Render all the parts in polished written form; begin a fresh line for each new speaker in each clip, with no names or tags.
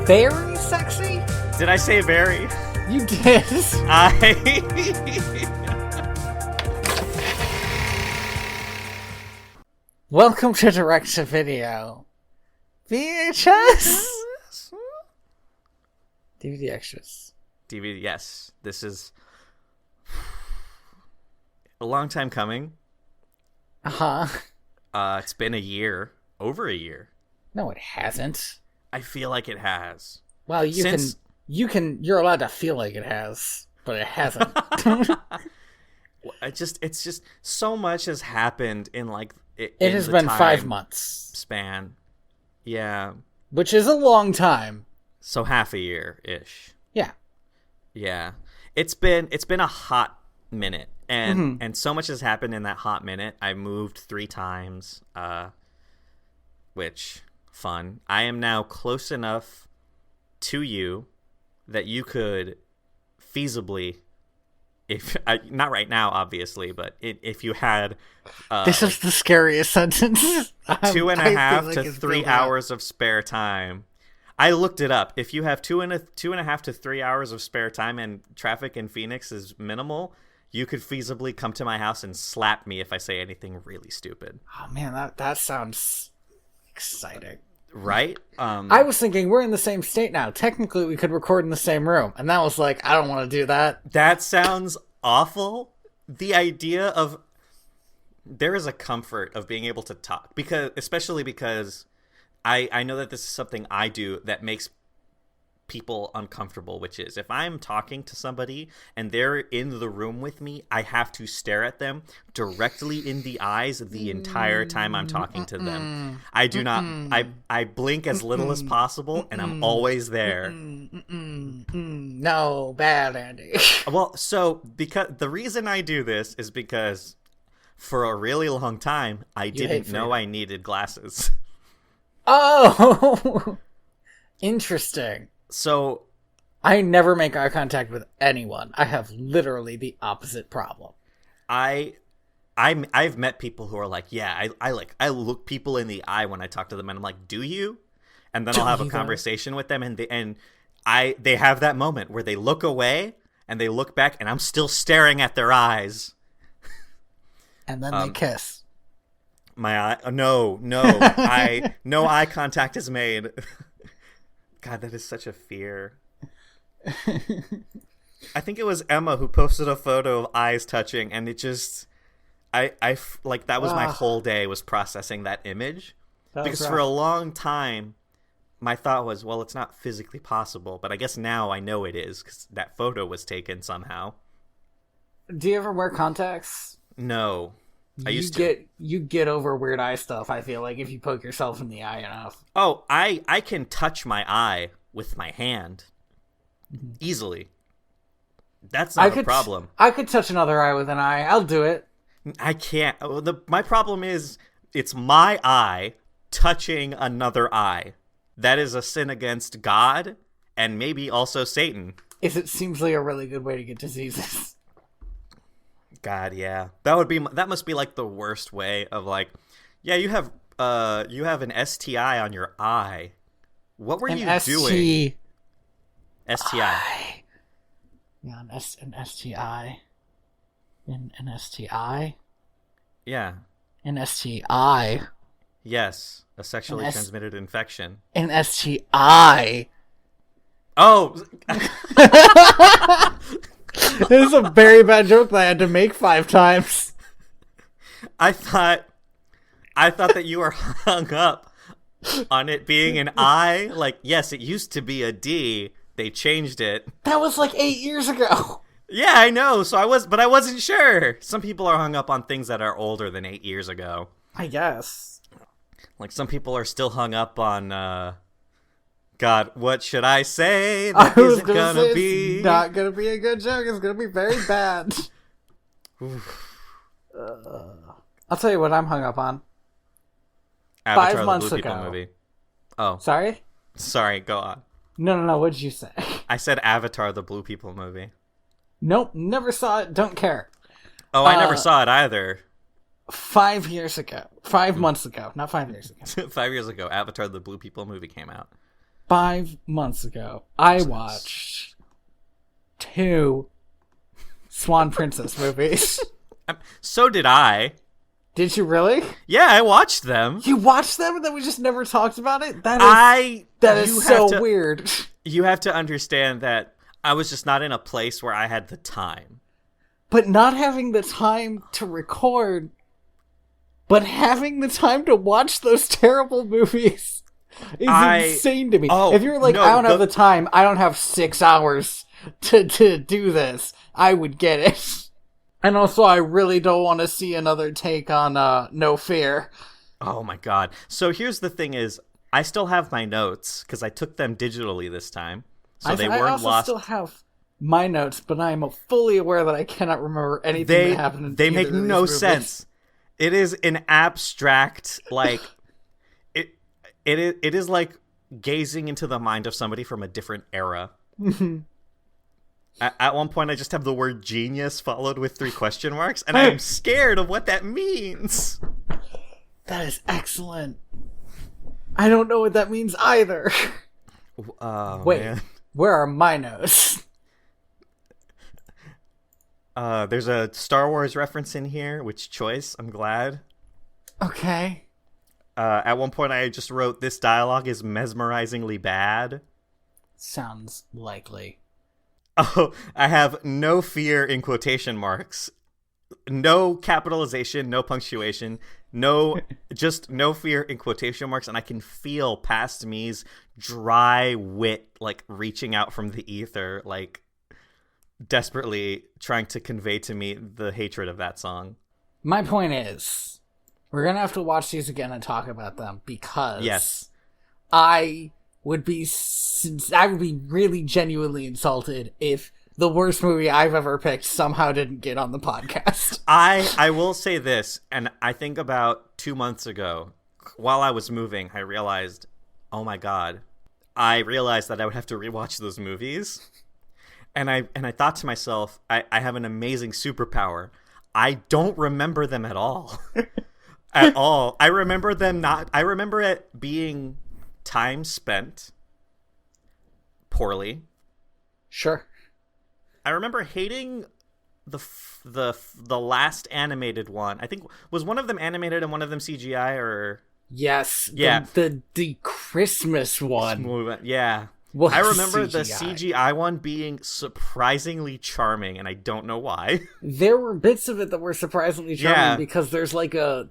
Very sexy?
Did I say very?
You did. Welcome to Direct to Video. VHS? DVD extras.
DVD, yes. This is a long time coming.
Uh-huh.
It's been a year. Over a year.
No, it hasn't.
I feel like it has.
Well, you're allowed to feel like it has, but it hasn't.
It's just so much has happened in like
it has been 5 months
span. Yeah.
Which is a long time.
So half a year ish.
Yeah.
Yeah. It's been a hot minute. And so much has happened in that hot minute. I moved 3 times, which fun. I am now close enough to you that you could feasibly, if not right now, obviously, but if you had,
this is the scariest sentence.
2.5 to 3 hours of spare time. I looked it up. If you have 2.5 to 3 hours of spare time and traffic in Phoenix is minimal, you could feasibly come to my house and slap me if I say anything really stupid.
Oh man, that sounds exciting.
Right?
I was thinking we're in the same state now. Technically, we could record in the same room. And that was like, I don't want to do that.
That sounds awful. The idea of... There is a comfort of being able to talk. Especially because I know that this is something I do that makes people uncomfortable, which is if I'm talking to somebody and they're in the room with me, I have to stare at them directly in the eyes the entire time I'm talking to them. I do not I blink as little as possible and I'm always there.
No, bad, Andy.
Well, so because the reason I do this is because for a really long time I didn't know I needed glasses.
Oh, interesting.
So,
I never make eye contact with anyone. I have literally the opposite problem.
I've met people who are like, yeah, I look people in the eye when I talk to them, and I'm like, do you? And then I'll have a conversation with them, and they have that moment where they look away and they look back, and I'm still staring at their eyes.
And then they kiss.
My eye? No eye contact is made. God, that is such a fear. I think it was Emma who posted a photo of eyes touching, and it just, that was my whole day was processing that image. Because for a long time, my thought was, well, it's not physically possible, but I guess now I know it is, because that photo was taken somehow.
Do you ever wear contacts?
No. I used to.
You get over weird eye stuff, I feel like, if you poke yourself in the eye enough.
Oh, I can touch my eye with my hand. Easily. That's not a problem.
I could touch another eye with an eye. I'll do it.
I can't. My problem is, it's my eye touching another eye. That is a sin against God, and maybe also Satan.
It seems like a really good way to get diseases.
God, yeah. That must be like the worst way of like, yeah, you have an STI on your eye. What were you doing? STI.
Yeah, an STI. An STI.
Yeah.
An STI.
Yes, a sexually transmitted infection.
An STI.
Oh.
This is a very bad joke that I had to make 5 times.
I thought that you were hung up on it being an I. Like, yes, it used to be a D. They changed it.
That was like 8 years ago.
Yeah, I know. But I wasn't sure. Some people are hung up on things that are older than 8 years ago.
I guess.
Like, some people are still hung up on, God, what should I say? That isn't gonna be...
It's not gonna be a good joke. It's gonna be very bad. I'll tell you what I'm hung up on.
Avatar,
5 months
the Blue
ago.
People movie. Oh.
Sorry,
go on.
No. What did you say?
I said Avatar, the Blue People movie.
Nope, never saw it. Don't care.
Oh, I never saw it either.
5 years ago. 5 months ago. Not 5 years ago.
5 years ago, Avatar, the Blue People movie came out.
5 months ago, I watched 2 Swan Princess movies.
So did I.
Did you really?
Yeah, I watched them.
You watched them and then we just never talked about it? That is so weird.
You have to understand that I was just not in a place where I had the time.
But not having the time to record, but having the time to watch those terrible movies is insane to me. If you're like, I don't have the time, I don't have 6 hours to do this, I would get it. And also, I really don't want to see another take on No Fear.
Oh my god. So here's the thing is, I still have my notes, because I took them digitally this time. So they weren't lost.
I still have my notes, but I am fully aware that I cannot remember anything that happened in
They make no
movies.
sense. It is an abstract, like... it is like gazing into the mind of somebody from a different era. At one point, I just have the word genius followed with 3 question marks, and I'm scared of what that means.
That is excellent. I don't know what that means either. Wait, man. Where are my notes?
There's a Star Wars reference in here, which choice, I'm glad.
Okay.
At one point, I just wrote, this dialogue is mesmerizingly bad.
Sounds likely.
Oh, I have no fear in quotation marks. No capitalization, no punctuation, just no fear in quotation marks, and I can feel past me's dry wit, like, reaching out from the ether, like, desperately trying to convey to me the hatred of that song.
My point is, we're gonna have to watch these again and talk about them, because
yes,
I would be really genuinely insulted if the worst movie I've ever picked somehow didn't get on the podcast.
I will say this, and I think about 2 months ago, while I was moving, I realized, oh my god, I realized that I would have to rewatch those movies, and I thought to myself, I have an amazing superpower. I don't remember them at all. At all. I remember it being time spent poorly.
Sure.
I remember hating the last animated one. I think, was one of them animated and one of them CGI, or...
Yes.
Yeah.
The Christmas one.
Yeah. I remember the CGI one being surprisingly charming, and I don't know why.
There were bits of it that were surprisingly charming because there's like a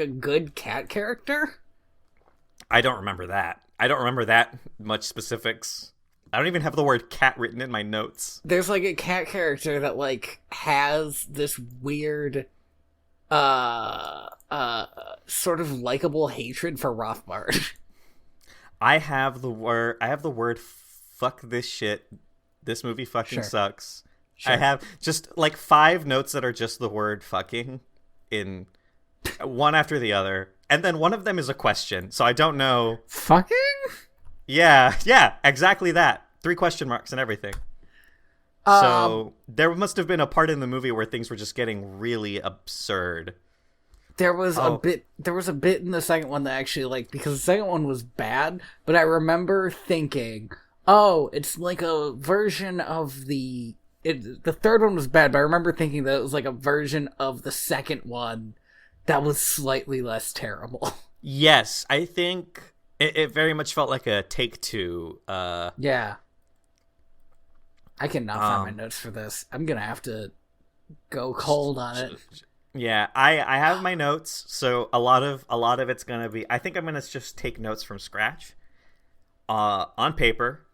good cat character.
I don't remember that. I don't remember that much specifics. I don't even have the word cat written in my notes.
There's like a cat character that like has this weird sort of likable hatred for Rothbard. I
have the word fuck this shit. This movie fucking sucks. Sure. I have just like 5 notes that are just the word fucking in one after the other. And then one of them is a question, so I don't know.
Fucking?
Yeah, exactly that. 3 question marks and everything. So there must have been a part in the movie where things were just getting really absurd.
There was a bit in the second one that actually, like, because the second one was bad, but I remember thinking, oh, it's like a version of the third one was bad, but I remember thinking that it was like a version of the second one that was slightly less terrible.
Yes, I think it very much felt like a Take-Two.
Yeah. I cannot find my notes for this. I'm gonna have to go cold on it.
Yeah, I have my notes, so a lot of it's gonna be. I think I'm gonna just take notes from scratch, on paper,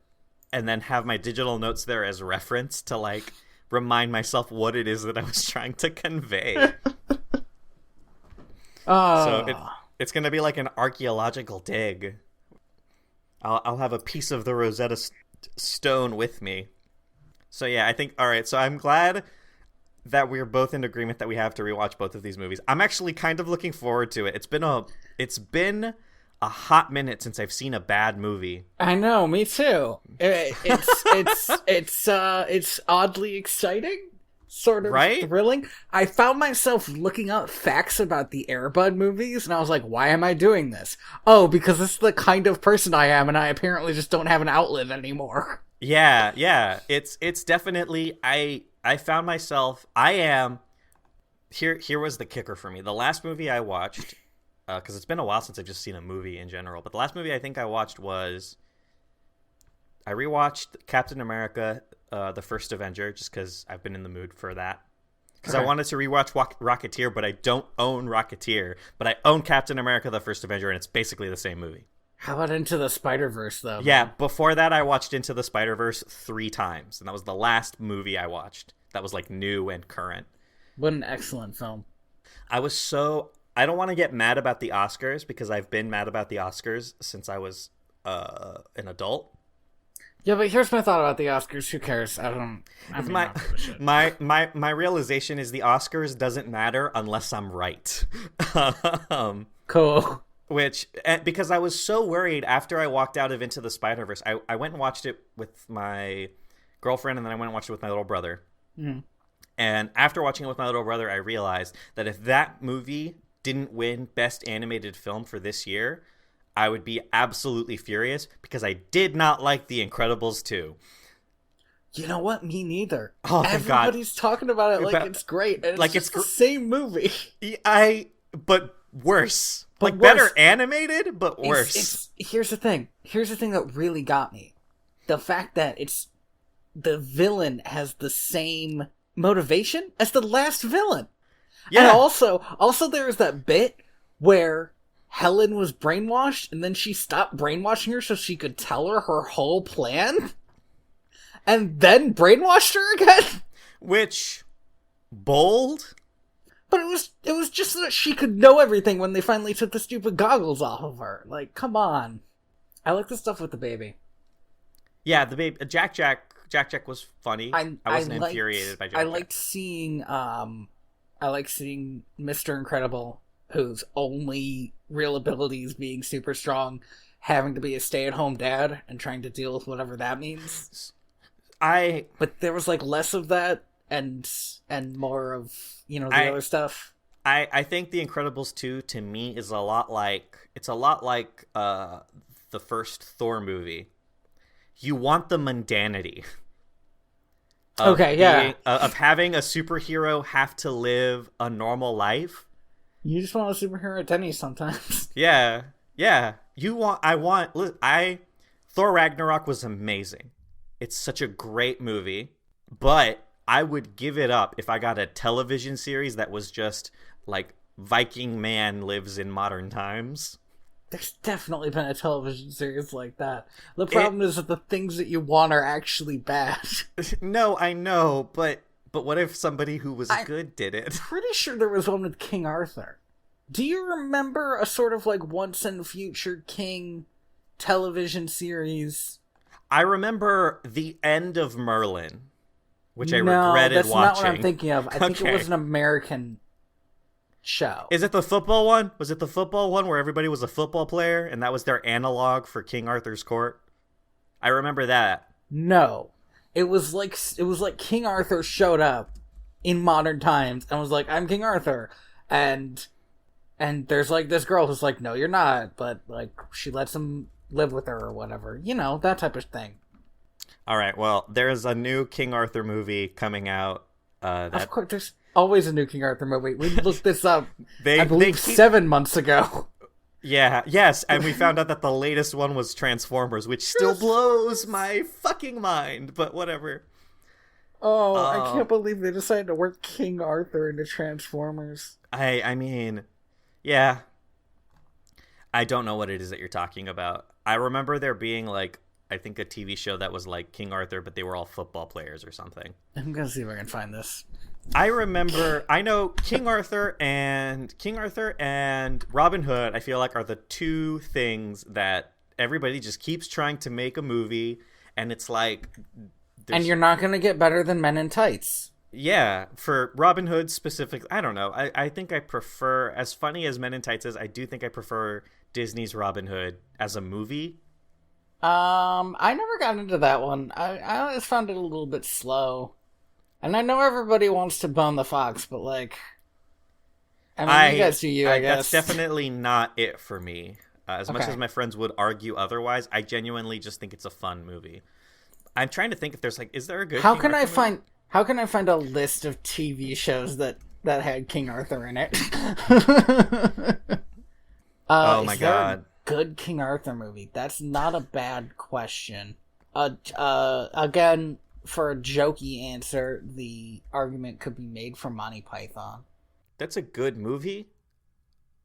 and then have my digital notes there as reference to like remind myself what it is that I was trying to convey. So it's gonna be like an archaeological dig. I'll have a piece of the Rosetta Stone with me. So yeah, I think, all right, so I'm glad that we're both in agreement that we have to rewatch both of these movies. I'm actually kind of looking forward to it. It's been a hot minute since I've seen a bad movie.
I know, me too. It's oddly exciting. sort of thrilling. I found myself looking up facts about the Air Bud movies, and I was like, why am I doing this? Oh, because this is the kind of person I am, and I apparently just don't have an outlet anymore.
Yeah. It's definitely, I found myself, here was the kicker for me. The last movie I watched, because it's been a while since I've just seen a movie in general, but the last movie I think I watched was, I rewatched Captain America, The First Avenger, just because I've been in the mood for that. Because I wanted to rewatch Rocketeer, but I don't own Rocketeer. But I own Captain America, The First Avenger, and it's basically the same movie.
How about Into the Spider-Verse, though?
Yeah, before that I watched Into the Spider-Verse 3 times, and that was the last movie I watched. That was, like, new and current.
What an excellent film.
I don't want to get mad about the Oscars, because I've been mad about the Oscars since I was an adult.
Yeah, but here's my thought about the Oscars. Who cares?
My realization is the Oscars doesn't matter unless I'm right.
Cool.
Because I was so worried after I walked out of Into the Spider-Verse. I went and watched it with my girlfriend, and then I went and watched it with my little brother. Mm. And after watching it with my little brother, I realized that if that movie didn't win Best Animated Film for this year, I would be absolutely furious, because I did not like The Incredibles 2.
You know what? Me neither.
Oh, thank God.
Everybody's talking about it like it's great. And it's the same movie.
But worse. But worse. Better animated, but worse.
Here's the thing. Here's the thing that really got me. The fact that the villain has the same motivation as the last villain. Yeah. And also there's that bit where Helen was brainwashed, and then she stopped brainwashing her so she could tell her whole plan, and then brainwashed her again.
Which, bold?
But it was just so that she could know everything when they finally took the stupid goggles off of her. Like, come on. I like the stuff with the baby.
Yeah, the baby. Jack was funny. I wasn't infuriated by Jack.
I liked seeing Mr. Incredible, whose only real ability is being super strong, having to be a stay-at-home dad and trying to deal with whatever that means. But there was like less of that and more of, the other stuff.
I think The Incredibles 2 to me is a lot like the first Thor movie. You want the mundanity. Of having a superhero have to live a normal life.
You just want a superhero at Denny's sometimes.
Yeah. Thor Ragnarok was amazing. It's such a great movie, but I would give it up if I got a television series that was just like Viking man lives in modern times.
There's definitely been a television series like that. The problem is that the things that you want are actually bad.
No, I know, but what if somebody who was good did it?
Pretty sure there was one with King Arthur. Do you remember a sort of like Once and Future King television series?
I remember the end of Merlin, which I regretted watching. No, that's not what
I'm thinking of. I think it was an American show.
Is it the football one? Was it the football one where everybody was a football player and that was their analog for King Arthur's court? I remember that.
No. It was like King Arthur showed up in modern times and was like, I'm King Arthur. And there's like this girl who's like, no, you're not. But like she lets him live with her or whatever. That type of thing.
All right. Well, there's a new King Arthur movie coming out.
Of course, there's always a new King Arthur movie. We looked this up, I believe, 7 months ago.
Yeah, yes, and we found out that the latest one was Transformers, which still blows my fucking mind, but whatever.
Oh, I can't believe they decided to work King Arthur into Transformers.
I mean, yeah. I don't know what it is that you're talking about. I remember there being, like, I think a TV show that was like King Arthur, but they were all football players or something.
I'm gonna see if I can find this.
I know King Arthur and Robin Hood, I feel like, are the two things that everybody just keeps trying to make a movie, and it's like...
And you're not going to get better than Men in Tights.
Yeah, for Robin Hood specifically, I don't know. I think I prefer, as funny as Men in Tights is, I do think I prefer Disney's Robin Hood as a movie.
I never got into that one. I always found it a little bit slow. And I know everybody wants to bone the fox, but like, I mean, you guys do you, I guess.
That's definitely not it for me. As much as my friends would argue otherwise, I genuinely just think it's a fun movie. I'm trying to think if there's like, is there a good?
How can I find a list of TV shows that had King Arthur in it?
Oh my god!
Good King Arthur movie. That's not a bad question. Again, for a jokey answer, the argument could be made for Monty Python.
That's a good movie.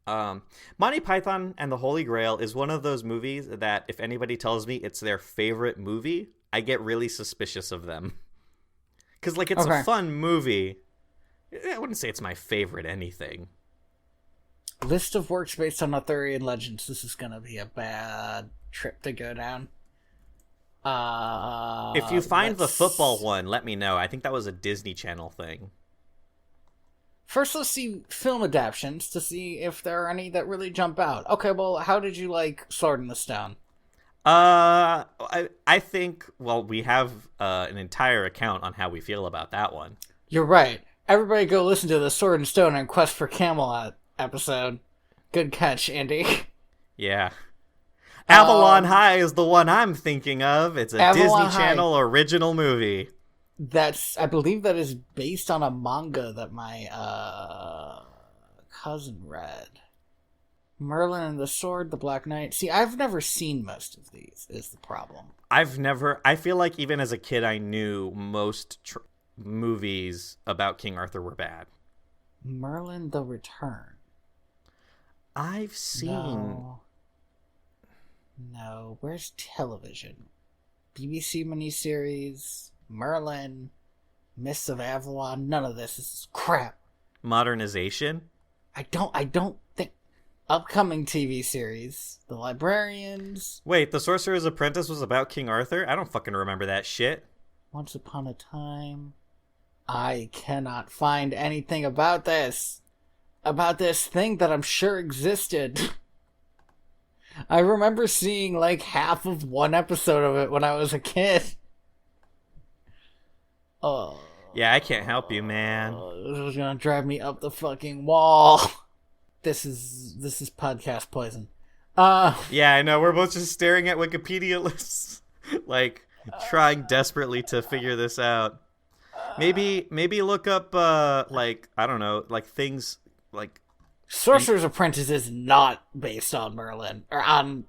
Monty Python and the Holy Grail is one of those movies that if anybody tells me it's their favorite movie, I get really suspicious of them. Because, like, it's a fun movie. I wouldn't say it's my favorite anything.
List of works based on Arthurian legends. This is going to be a bad trip to go down.
If you find the football one, let me know. I think that was a Disney Channel thing.
First, let's see film adaptions to see if there are any that really jump out. Okay, well, how did you like Sword in the Stone?
I think, well, we have an entire account on how we feel about that one.
You're right. Everybody go listen to the Sword and Stone and Quest for Camelot episode. Good catch, Andy.
Yeah. Avalon High is the one I'm thinking of. It's a Disney Channel original movie.
I believe that is based on a manga that my cousin read. Merlin and the Sword, the Black Knight. See, I've never seen most of these, is the problem.
I feel like even as a kid I knew most movies about King Arthur were bad.
Merlin the Return.
I've seen...
No, where's television? BBC miniseries, Merlin, Mists of Avalon, none of this. This is crap.
Modernization?
I don't think... Upcoming TV series, The Librarians.
Wait, The Sorcerer's Apprentice was about King Arthur? I don't fucking remember that shit.
Once Upon a Time. I cannot find anything about this. About this thing that I'm sure existed. I remember seeing like half of one episode of it when I was a kid. Oh.
Yeah, I can't help you, man.
This is gonna drive me up the fucking wall. This is podcast poison.
Yeah, I know. We're both just staring at Wikipedia lists, like trying desperately to figure this out. Maybe look up like, I don't know, like things like
Sorcerer's Apprentice is not based on Merlin or on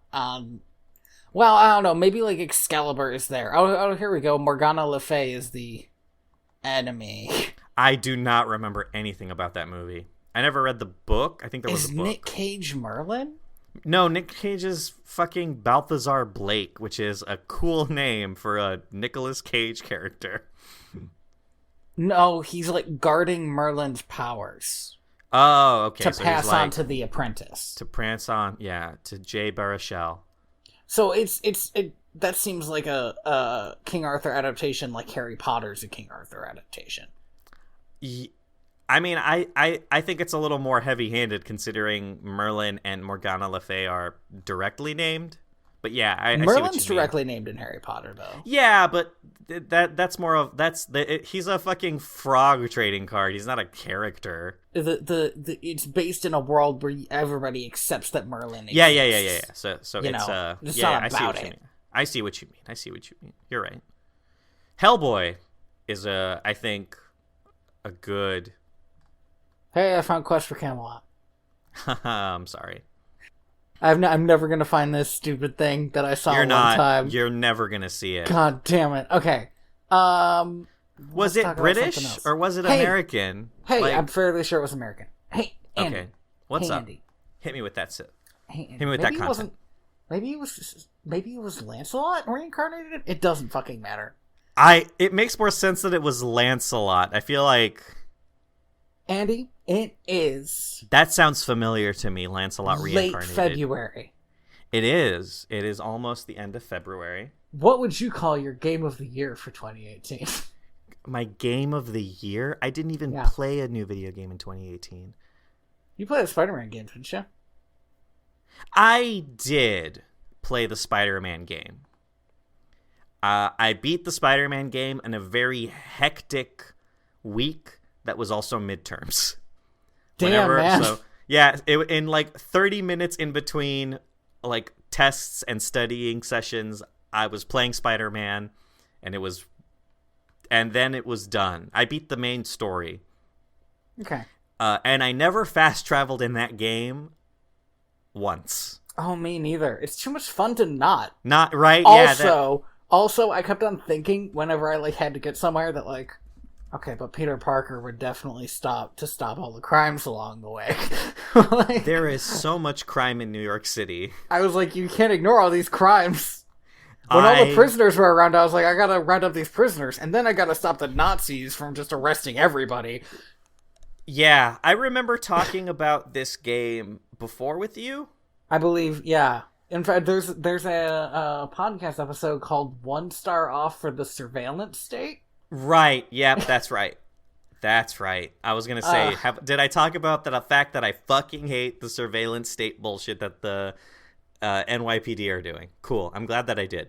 well, I don't know, maybe like Excalibur is there. Oh, here we go. Morgana Le Fay is the enemy.
I do not remember anything about that movie. I never read the book. I think there was a book.
Is Nick Cage Merlin?
No, Nick Cage is fucking Balthazar Blake, which is a cool name for a Nicolas Cage character.
No, he's like guarding Merlin's powers.
Oh, okay.
To pass on to the apprentice.
To pass on, yeah, to Jay Baruchel.
So that seems like a King Arthur adaptation, like Harry Potter's a King Arthur adaptation.
I mean, I think it's a little more heavy-handed considering Merlin and Morgana Le Fay are directly named. But yeah, I
Merlin's
see what you
directly named in Harry Potter, though.
Yeah, but that's more of he's a fucking frog trading card. He's not a character.
It's based in a world where everybody accepts that Merlin exists.
Yeah. So
it's
yeah,
not about it.
I see what you mean. You're right. Hellboy is I think a good.
Hey, I found Quest for Camelot.
I'm sorry.
I'm never gonna find this stupid thing that I saw one time.
You're never gonna see it.
God damn it. Okay.
Was it British or was it American?
Hey, I'm fairly sure it was American. Hey, Andy.
Okay. What's up?
Andy.
Hit me with that shit.
Hey, Andy.
Hit me with that content.
Maybe it was Lancelot reincarnated? It doesn't fucking matter.
It makes more sense that it was Lancelot. I feel like
Andy, it is.
That sounds familiar to me, Lancelot reincarnated.
Late February.
It is. It is almost the end of February.
What would you call your game of the year for 2018?
My game of the year? I didn't even play a new video game in 2018.
You played a Spider-Man game, didn't you?
I did play the Spider-Man game. I beat the Spider-Man game in a very hectic week that was also midterms.
Damn, man.
So yeah, in like 30 minutes in between like tests and studying sessions, I was playing Spider-Man, and then it was done. I beat the main story.
Okay.
And I never fast traveled in that game once.
Oh, me neither. It's too much fun to not.
Not right.
Also, I kept on thinking whenever I like had to get somewhere that like, okay, but Peter Parker would definitely stop all the crimes along the way.
Like, there is so much crime in New York City.
I was like, you can't ignore all these crimes. When all the prisoners were around, I was like, I gotta round up these prisoners, and then I gotta stop the Nazis from just arresting everybody.
Yeah, I remember talking about this game before with you.
I believe, yeah. In fact, there's a podcast episode called 1 Star Off for the Surveillance State.
Right, yep, that's right. That's right. I was going to say, did I talk about the fact that I fucking hate the surveillance state bullshit that the NYPD are doing? Cool, I'm glad that I did.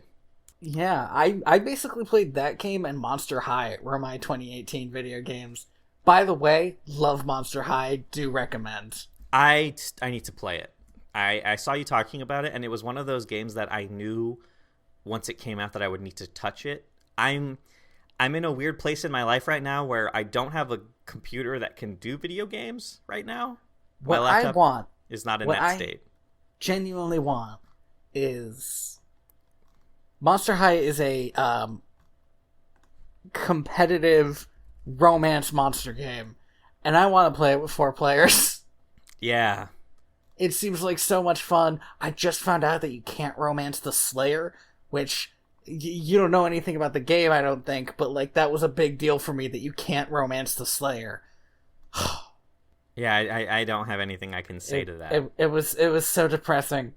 Yeah, I basically played that game and Monster High were my 2018 video games. By the way, love Monster High, do recommend.
I need to play it. I saw you talking about it, and it was one of those games that I knew once it came out that I would need to touch it. I'm in a weird place in my life right now where I don't have a computer that can do video games right now.
What I want
is not in that state.
Genuinely want is Monster High is a competitive romance monster game, and I want to play it with 4 players.
Yeah.
It seems like so much fun. I just found out that you can't romance the Slayer, which you don't know anything about the game, I don't think, but like that was a big deal for me that you can't romance the Slayer.
Yeah, I don't have anything I can say to that.
It was so depressing.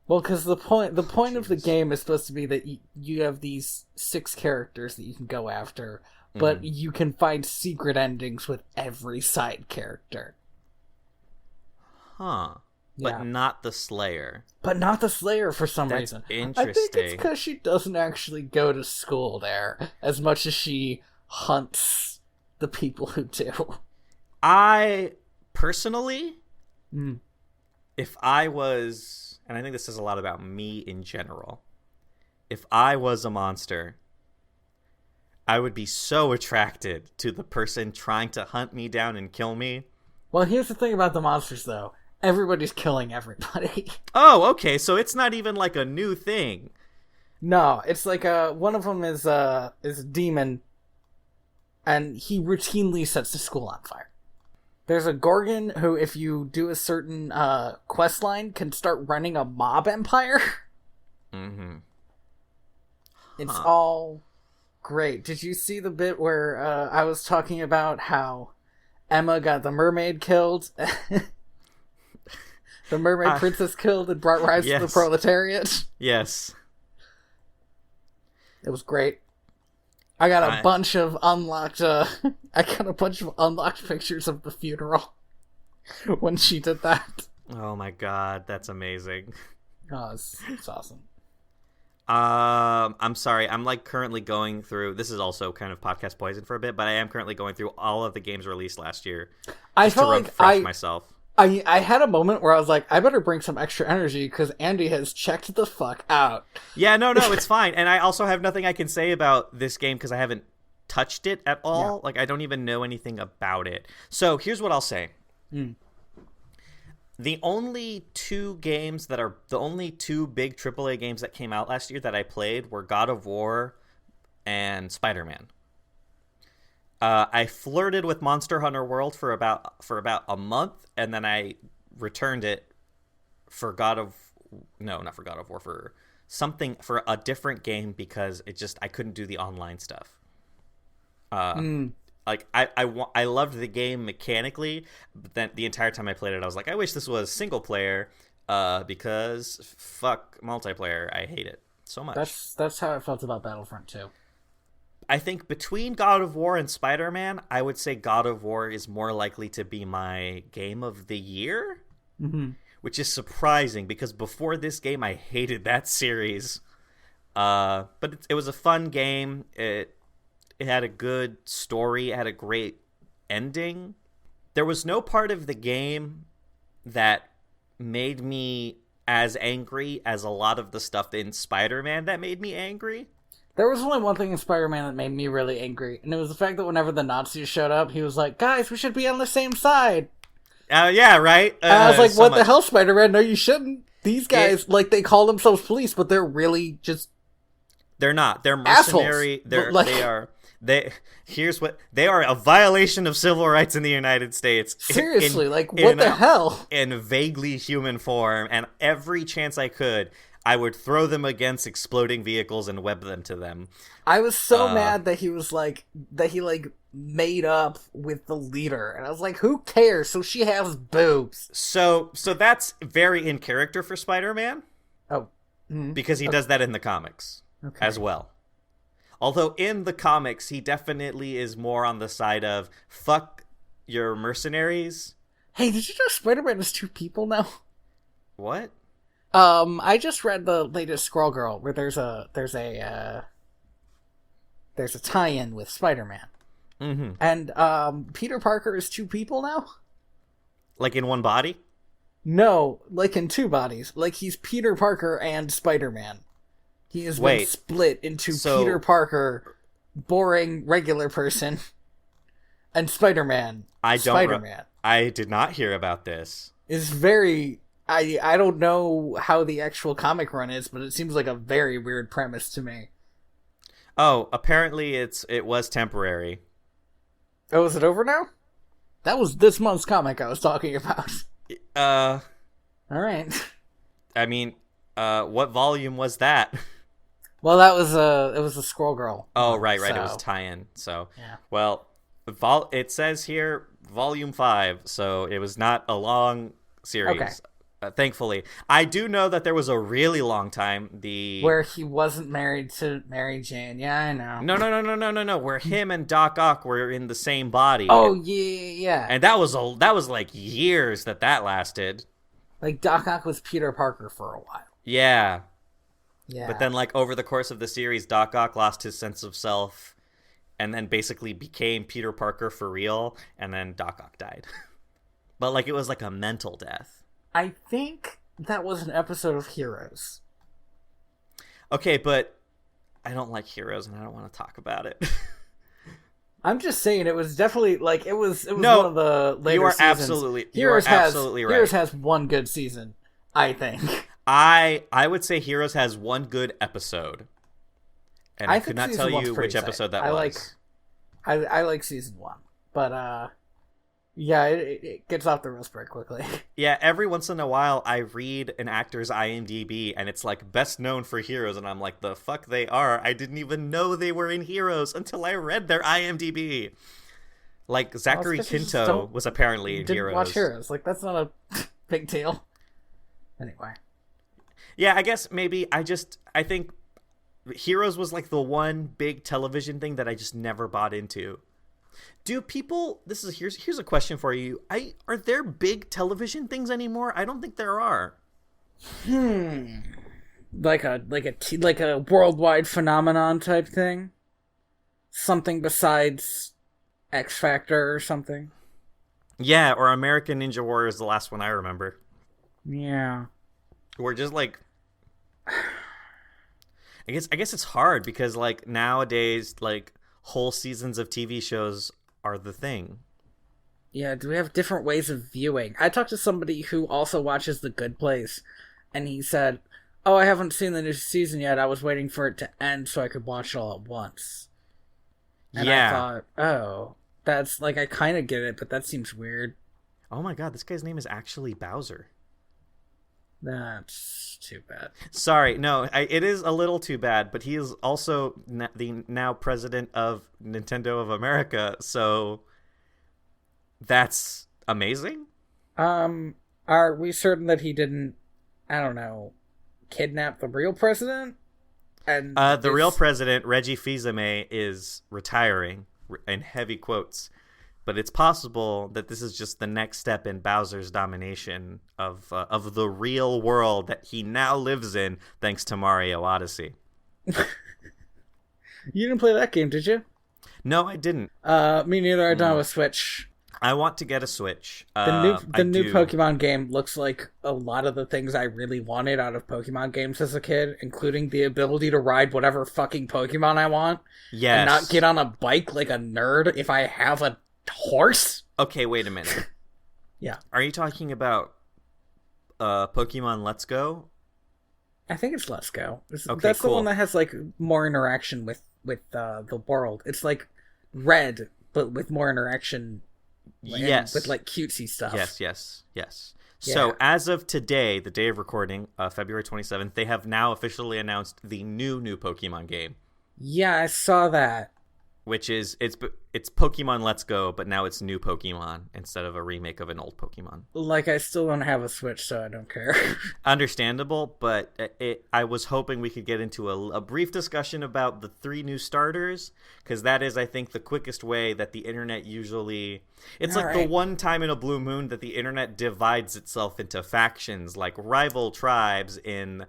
Well, because the point of the game is supposed to be that you have these 6 characters that you can go after, but you can find secret endings with every side character.
Huh. But not the Slayer.
But not the Slayer for some reason.
Interesting.
I think it's because she doesn't actually go to school there as much as she hunts the people who do.
I, personally, if I was, and I think this says a lot about me in general, if I was a monster, I would be so attracted to the person trying to hunt me down and kill me.
Well, here's the thing about the monsters, though. Everybody's killing everybody.
Oh, okay, so it's not even like a new thing.
No, it's like one of them is a demon, and he routinely sets the school on fire. There's a Gorgon who, if you do a certain quest line, can start running a mob empire. Mm-hmm. It's all great. Did you see the bit where I was talking about how Emma got the mermaid killed? The mermaid princess killed and brought rise to the proletariat.
Yes.
It was great. I got a bunch of unlocked pictures of the funeral when she did that.
Oh my god, that's amazing.
Oh, it's awesome.
I'm sorry. I'm like currently going through. This is also kind of podcast poison for a bit, but I am currently going through all of the games released last year.
I felt like
refresh myself.
I had a moment where I was like, I better bring some extra energy because Andy has checked the fuck out.
Yeah, no, it's fine. And I also have nothing I can say about this game because I haven't touched it at all. Yeah. Like, I don't even know anything about it. So here's what I'll say. The only 2 big AAA games that came out last year that I played were God of War and Spider-Man. I flirted with Monster Hunter World for about a month, and then I returned it for for a different game because I couldn't do the online stuff. Like I loved the game mechanically, but then the entire time I played it, I was like, I wish this was single player, because fuck multiplayer. I hate it so much.
That's how I felt about Battlefront 2.
I think between God of War and Spider-Man, I would say God of War is more likely to be my game of the year, which is surprising because before this game, I hated that series. But it was a fun game. It had a good story. It had a great ending. There was no part of the game that made me as angry as a lot of the stuff in Spider-Man that made me angry.
There was only one thing in Spider-Man that made me really angry, and it was the fact that whenever the Nazis showed up, he was like, guys, we should be on the same side.
Yeah, right?
And I was like, what the hell, Spider-Man? No, you shouldn't. These guys, they call themselves police, but they're really just...
They're not. They're mercenary. They are a violation of civil rights in the United States.
Seriously, what the hell?
In vaguely human form, and every chance I could, I would throw them against exploding vehicles and web them to them.
I was so mad that he made up with the leader, and I was like, who cares? So she has boobs.
So that's very in character for Spider-Man.
Oh.
Because he does that in the comics as well. Although in the comics, he definitely is more on the side of, fuck your mercenaries.
Hey, did you know Spider-Man is 2 people now?
What?
I just read the latest Squirrel Girl, where there's a tie-in with Spider-Man.
Mm-hmm.
And, Peter Parker is 2 people now?
Like in one body?
No, like in 2 bodies. Like he's Peter Parker and Spider-Man. He has been split into Peter Parker, boring regular person, and Spider-Man.
I did not hear about this.
It's very... I don't know how the actual comic run is, but it seems like a very weird premise to me.
Oh, apparently it was temporary.
Oh, is it over now? That was this month's comic I was talking about. All right.
I mean, what volume was that?
Well, it was a Squirrel Girl.
Oh, right. So. It was a tie-in. So,
yeah.
Well, it says here volume 5, so it was not a long series. Okay. Thankfully. I do know that there was a really long time
where he wasn't married to Mary Jane. Yeah, I know.
No. Where him and Doc Ock were in the same body.
Oh, yeah.
And that was like years that lasted.
Like Doc Ock was Peter Parker for a while.
Yeah.
Yeah.
But then over the course of the series, Doc Ock lost his sense of self and then basically became Peter Parker for real, and then Doc Ock died. But it was like a mental death.
I think that was an episode of Heroes.
Okay, but I don't like Heroes, and I don't want to talk about it.
I'm just saying, it was definitely it was one of the later
you are
seasons.
Absolutely right.
Heroes has one good season, I think.
I would say Heroes has one good episode, and I could not tell you which episode that was.
I like season 1, but yeah, it gets off the rails very quickly.
Yeah, every once in a while I read an actor's IMDb and it's best known for Heroes, and I'm like, the fuck they are. I didn't even know they were in Heroes until I read their IMDb. Zachary Quinto was apparently in Heroes.
Watch Heroes. That's not a big deal. Anyway. Yeah,
I guess maybe I think Heroes was the one big television thing that I just never bought into. Do people? Here's a question for you. Are there big television things anymore? I don't think there are.
Like a worldwide phenomenon type thing. Something besides X Factor or something.
Yeah, or American Ninja Warrior is the last one I remember.
Yeah.
We're just I guess it's hard because nowadays whole seasons of TV shows are the thing.
Yeah, do we have different ways of viewing? I talked to somebody who also watches The Good Place, and he said, oh, I haven't seen the new season yet. I was waiting for it to end so I could watch it all at once. And I thought, oh, that's I kind of get it, but that seems weird.
Oh my god, this guy's name is actually Bowser.
That's too bad.
Sorry, no, it is a little too bad, but he is also the now president of Nintendo of America, so that's amazing.
Are we certain that he didn't, I don't know, kidnap the real president? And
the real president, Reggie Fils-Aimé, is retiring, in heavy quotes. But it's possible that this is just the next step in Bowser's domination of the real world that he now lives in, thanks to Mario Odyssey.
You didn't play that game, did you?
No, I didn't.
Me neither. I don't have a Switch.
I want to get a Switch.
The new Pokemon game looks like a lot of the things I really wanted out of Pokemon games as a kid, including the ability to ride whatever fucking Pokemon I want.
Yes.
And not get on a bike like a nerd if I have a horse.
Okay, wait a minute.
Yeah.
Are you talking about Pokemon Let's Go?
I think it's Let's Go.
Okay,
that's
cool.
The one that has like more interaction with the world. It's like Red, but with more interaction.
Yes.
With like cutesy stuff.
Yes. Yeah. So as of today, the day of recording, February 27th, they have now officially announced the new Pokemon game.
Yeah, I saw that.
Which is, it's Pokemon Let's Go, but now it's new Pokemon instead of a remake of an old Pokemon.
Like, I still don't have a Switch, so I don't care.
Understandable, but I was hoping we could get into a brief discussion about the 3 new starters, because that is, I think, the quickest way that the internet usually... It's
All
like
right.
the one time in a blue moon that the internet divides itself into factions, like rival tribes in...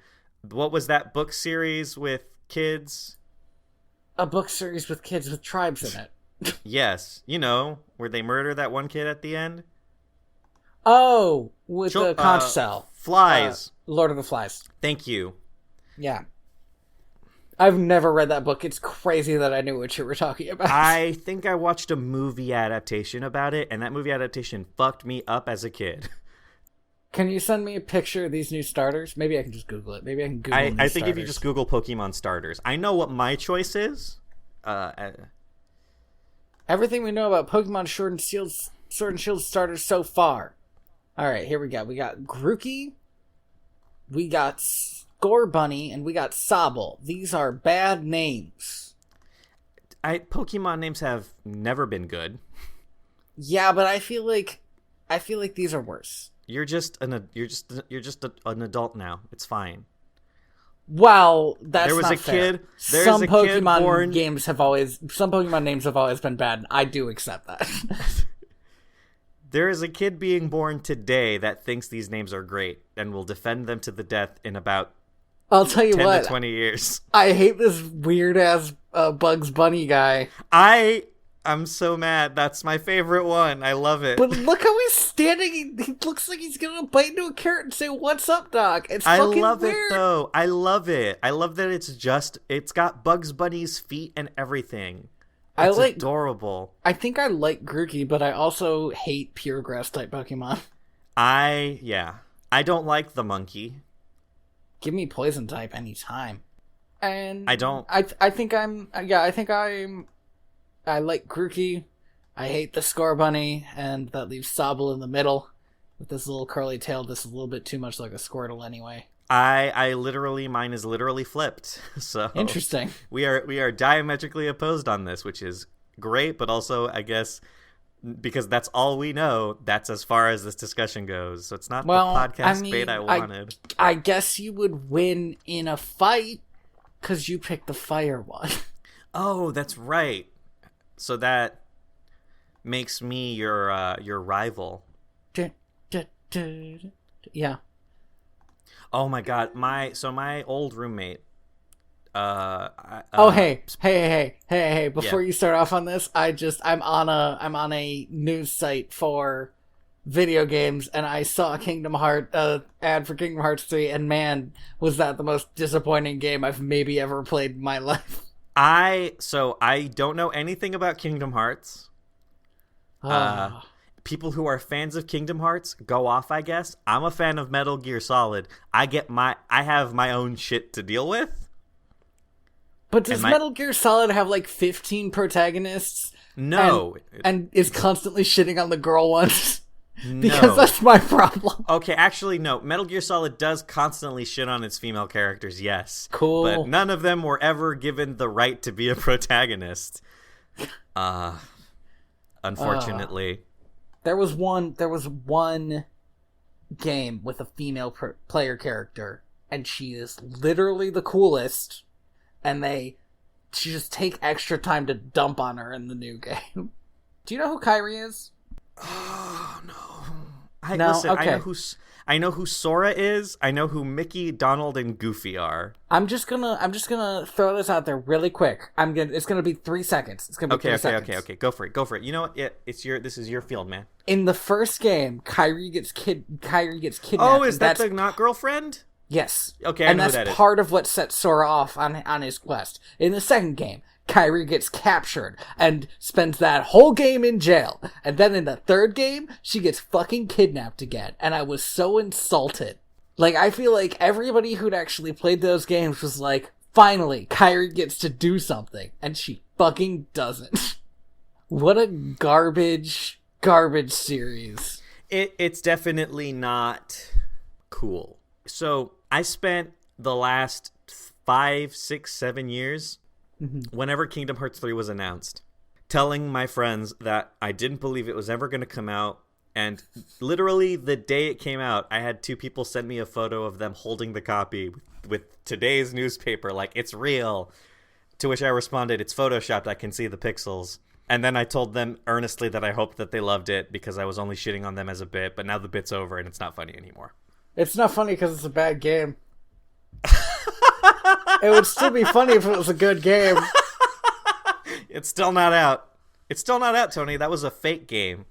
What was that book series with kids?
A book series with kids with tribes in it.
Yes, where they murder that one kid at the end.
Oh, with the conch shell.
Flies.
Lord of the Flies.
Thank you.
Yeah. I've never read that book. It's crazy that I knew what you were talking about.
I think I watched a movie adaptation about it, and that movie adaptation fucked me up as a kid.
Can you send me a picture of these new starters? Maybe I can just Google it. Maybe I can Google
I think
starters.
if you just Google Pokemon starters, I know what my choice is.
Everything we know about Pokemon Sword and Shield starters so far. Alright, here we go. We got Grookey, we got Scorbunny, and we got Sobble. These are bad names.
Pokemon names have never been good.
Yeah, but I feel like these are worse.
You're just an adult now. It's fine.
Well, that's
there was
not
a
fair.
kid. There's
some
a
Pokemon
kid born...
some Pokemon names have always been bad. And I do accept that.
There is a kid being born today that thinks these names are great and will defend them to the death in about
I'll tell you
10
what,
to 20 years.
I hate this weird ass Bugs Bunny guy.
I'm so mad. That's my favorite one. I love it.
But look how he's standing. He looks like he's gonna bite into a carrot and say, "What's up, Doc?" It's fucking
love
weird.
it though. I love it. I love that it's got Bugs Bunny's feet and everything. It's adorable.
I think I like Grookey, but I also hate pure grass type Pokemon.
I don't like the monkey.
Give me poison type anytime. And
I don't.
I like Grookey. I hate the Scorbunny, and that leaves Sobble in the middle with this little curly tail. This is a little bit too much like a Squirtle anyway.
Mine is literally flipped. So
interesting.
We are diametrically opposed on this, which is great, but also I guess because that's all we know, that's as far as this discussion goes. So it's not the podcast bait I wanted.
I guess you would win in a fight because you picked the fire one.
Oh, that's right. So that makes me your rival.
Yeah.
Oh my god, my old roommate.
Hey! Before you start off on this, I'm on a news site for video games, and I saw Kingdom Hearts ad for Kingdom Hearts 3, and man, was that the most disappointing game I've maybe ever played in my life.
I don't know anything about Kingdom Hearts. People who are fans of Kingdom Hearts go off, I guess. I'm a fan of Metal Gear Solid. I have my own shit to deal with.
But does Metal Gear Solid have like 15 protagonists?
No.
And is constantly shitting on the girl ones?
No.
Because that's my problem.
Okay, actually, no. Metal Gear Solid does constantly shit on its female characters, yes.
Cool.
But none of them were ever given the right to be a protagonist. Unfortunately.
There was one game with a female player character, and she is literally the coolest, and she just take extra time to dump on her in the new game. Do you know who Kairi is?
Oh, no. Listen, okay. I know who Sora is. I know who Mickey, Donald, and Goofy are.
I'm just gonna throw this out there really quick. It's gonna be 3 seconds. It's gonna be 3 seconds.
Okay. Go for it. You know what? Yeah, this is your field, man.
In the first game, Kairi gets kidnapped.
Oh, is that the not girlfriend?
Yes.
Okay,
and that's part of what sets Sora off on his quest. In the second game, Kairi gets captured and spends that whole game in jail. And then in the third game, she gets fucking kidnapped again. And I was so insulted. Like, I feel like everybody who'd actually played those games was like, finally, Kairi gets to do something. And she fucking doesn't. What a garbage series.
It's definitely not cool. So, I spent the last 5, 6, 7 years, whenever Kingdom Hearts 3 was announced, telling my friends that I didn't believe it was ever going to come out. And literally the day it came out, I had 2 people send me a photo of them holding the copy with today's newspaper, like, it's real. To which I responded, it's photoshopped, I can see the pixels. And then I told them earnestly that I hoped that they loved it because I was only shitting on them as a bit, but now the bit's over and it's not funny anymore.
It's not funny because it's a bad game. It would still be funny if it was a good game.
It's still not out. It's still not out, Tony. That was a fake game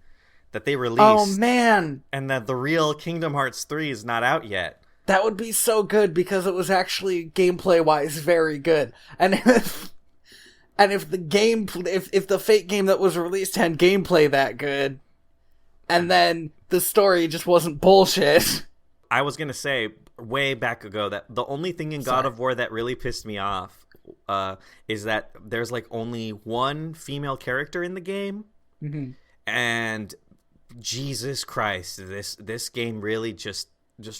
that they released.
Oh, man.
And that the real Kingdom Hearts 3 is not out yet.
That would be so good because it was actually gameplay-wise very good. And if the fake game that was released had gameplay that good, and then the story just wasn't bullshit.
I was going to say way back ago that the only thing in God of War that really pissed me off is that there's like only one female character in the game.
Mm-hmm.
And Jesus Christ, this game really just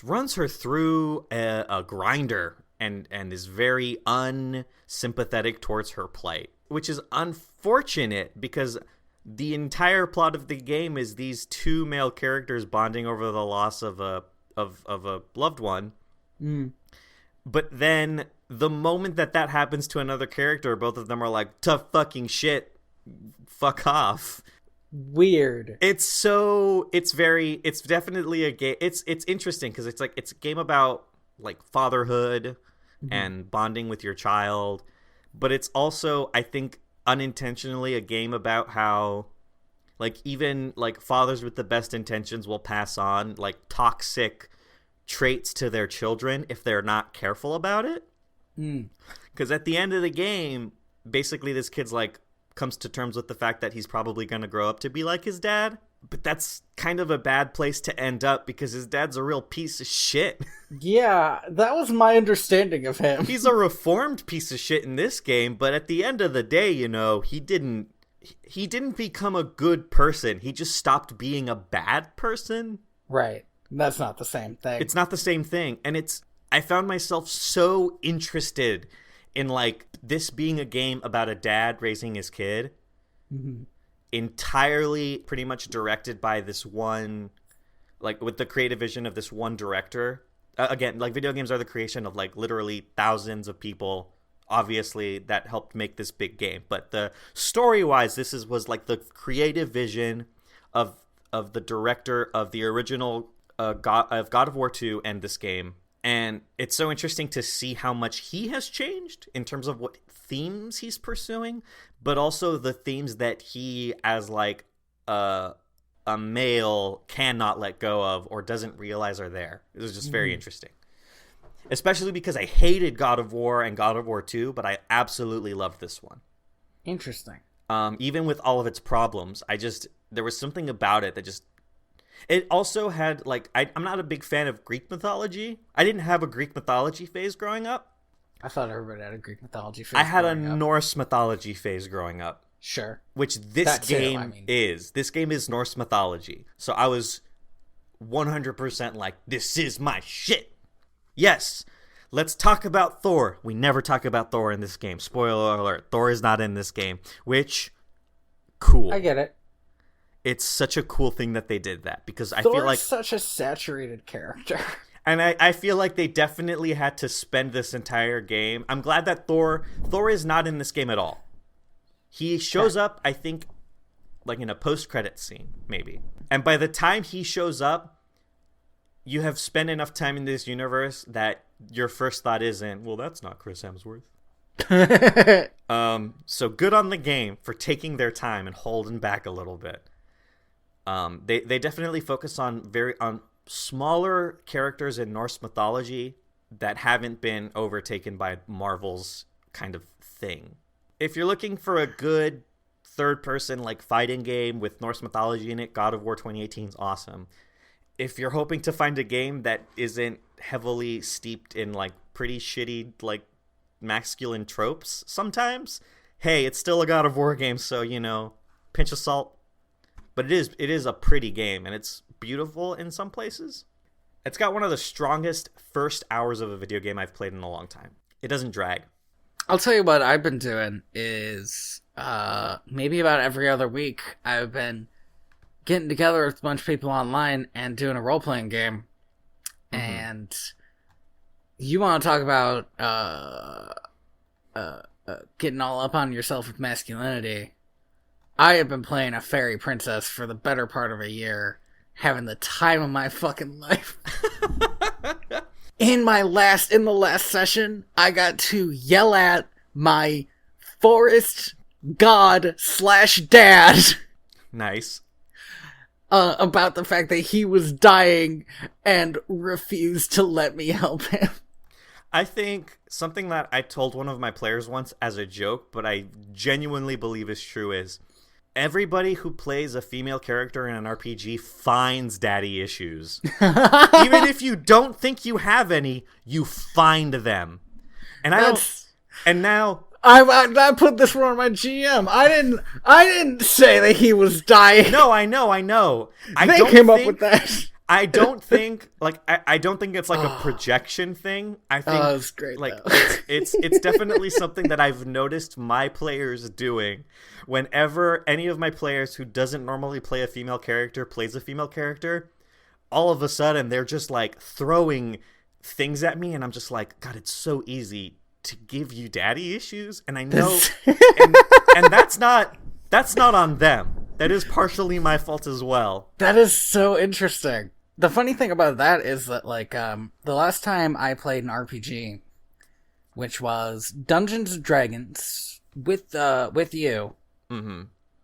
runs her through a grinder and is very unsympathetic towards her plight, which is unfortunate because the entire plot of the game is these 2 male characters bonding over the loss of a loved one. But then the moment that happens to another character, both of them are like, tough fucking shit, fuck off.
Weird.
It's definitely a game. It's interesting because it's a game about like fatherhood and bonding with your child, but it's also, I think, unintentionally a game about how like even like fathers with the best intentions will pass on like toxic traits to their children if they're not careful about it. Because at the end of the game, basically this kid's like comes to terms with the fact that he's probably going to grow up to be like his dad, but that's kind of a bad place to end up because his dad's a real piece of shit.
Yeah, that was my understanding of him.
He's a reformed piece of shit in this game, but at the end of the day, you know, he didn't become a good person. He just stopped being a bad person.
Right. That's not the same thing.
It's not the same thing. And I found myself so interested in like this being a game about a dad raising his kid, entirely pretty much directed by this one, like with the creative vision of this one director. Again, like video games are the creation of like literally thousands of people, obviously, that helped make this big game. But the story-wise, was like the creative vision of the director of the original God of War 2 and this game. And it's so interesting to see how much he has changed in terms of what themes he's pursuing, but also the themes that he, as like a male, cannot let go of or doesn't realize are there. It was just very interesting. Especially because I hated God of War and God of War 2, but I absolutely loved this one.
Interesting.
Even with all of its problems, there was something about it that just... It also had, like, I'm not a big fan of Greek mythology. I didn't have a Greek mythology phase growing up.
I thought everybody had a Greek mythology phase.
I had a Norse mythology phase growing up.
Sure.
Which this game is. This game is Norse mythology. So I was 100% like, this is my shit. Yes, let's talk about Thor. We never talk about Thor in this game. Spoiler alert, Thor is not in this game. Which, cool.
I get it.
It's such a cool thing that they did that because I
Thor's
feel like
such a saturated character.
And I feel like they definitely had to spend this entire game. I'm glad that Thor is not in this game at all. He shows up, I think, like in a post-credit scene, maybe. And by the time he shows up, you have spent enough time in this universe that your first thought isn't, well, that's not Chris Hemsworth. So good on the game for taking their time and holding back a little bit. They definitely focus on smaller characters in Norse mythology that haven't been overtaken by Marvel's kind of thing. If you're looking for a good third-person like fighting game with Norse mythology in it, God of War 2018 is awesome. If you're hoping to find a game that isn't heavily steeped in like pretty shitty like masculine tropes sometimes, hey, it's still a God of War game, so pinch of salt. But it is a pretty game, and it's beautiful in some places. It's got one of the strongest first hours of a video game I've played in a long time. It doesn't drag.
I'll tell you what I've been doing is maybe about every other week I've been getting together with a bunch of people online and doing a role-playing game. Mm-hmm. And you want to talk about getting all up on yourself with masculinity. I have been playing a fairy princess for the better part of a year, having the time of my fucking life. In the last session, I got to yell at my forest god / dad.
Nice.
About the fact that he was dying and refused to let me help him.
I think something that I told one of my players once as a joke, but I genuinely believe is true, is everybody who plays a female character in an RPG finds daddy issues. Even if you don't think you have any, you find them. And
I put this one on my GM. I didn't say that he was dying.
No, I know.
They came up with that.
I don't think I don't think it's like a projection thing. I think
it's great,
it's definitely something that I've noticed my players doing. Whenever any of my players who doesn't normally play a female character plays a female character, all of a sudden they're just like throwing things at me, and I'm just like, God, it's so easy to give you daddy issues, and I know, and that's not on them. That is partially my fault as well.
That is so interesting. The funny thing about that is that, like, the last time I played an RPG, which was Dungeons & Dragons with you,
mm-hmm.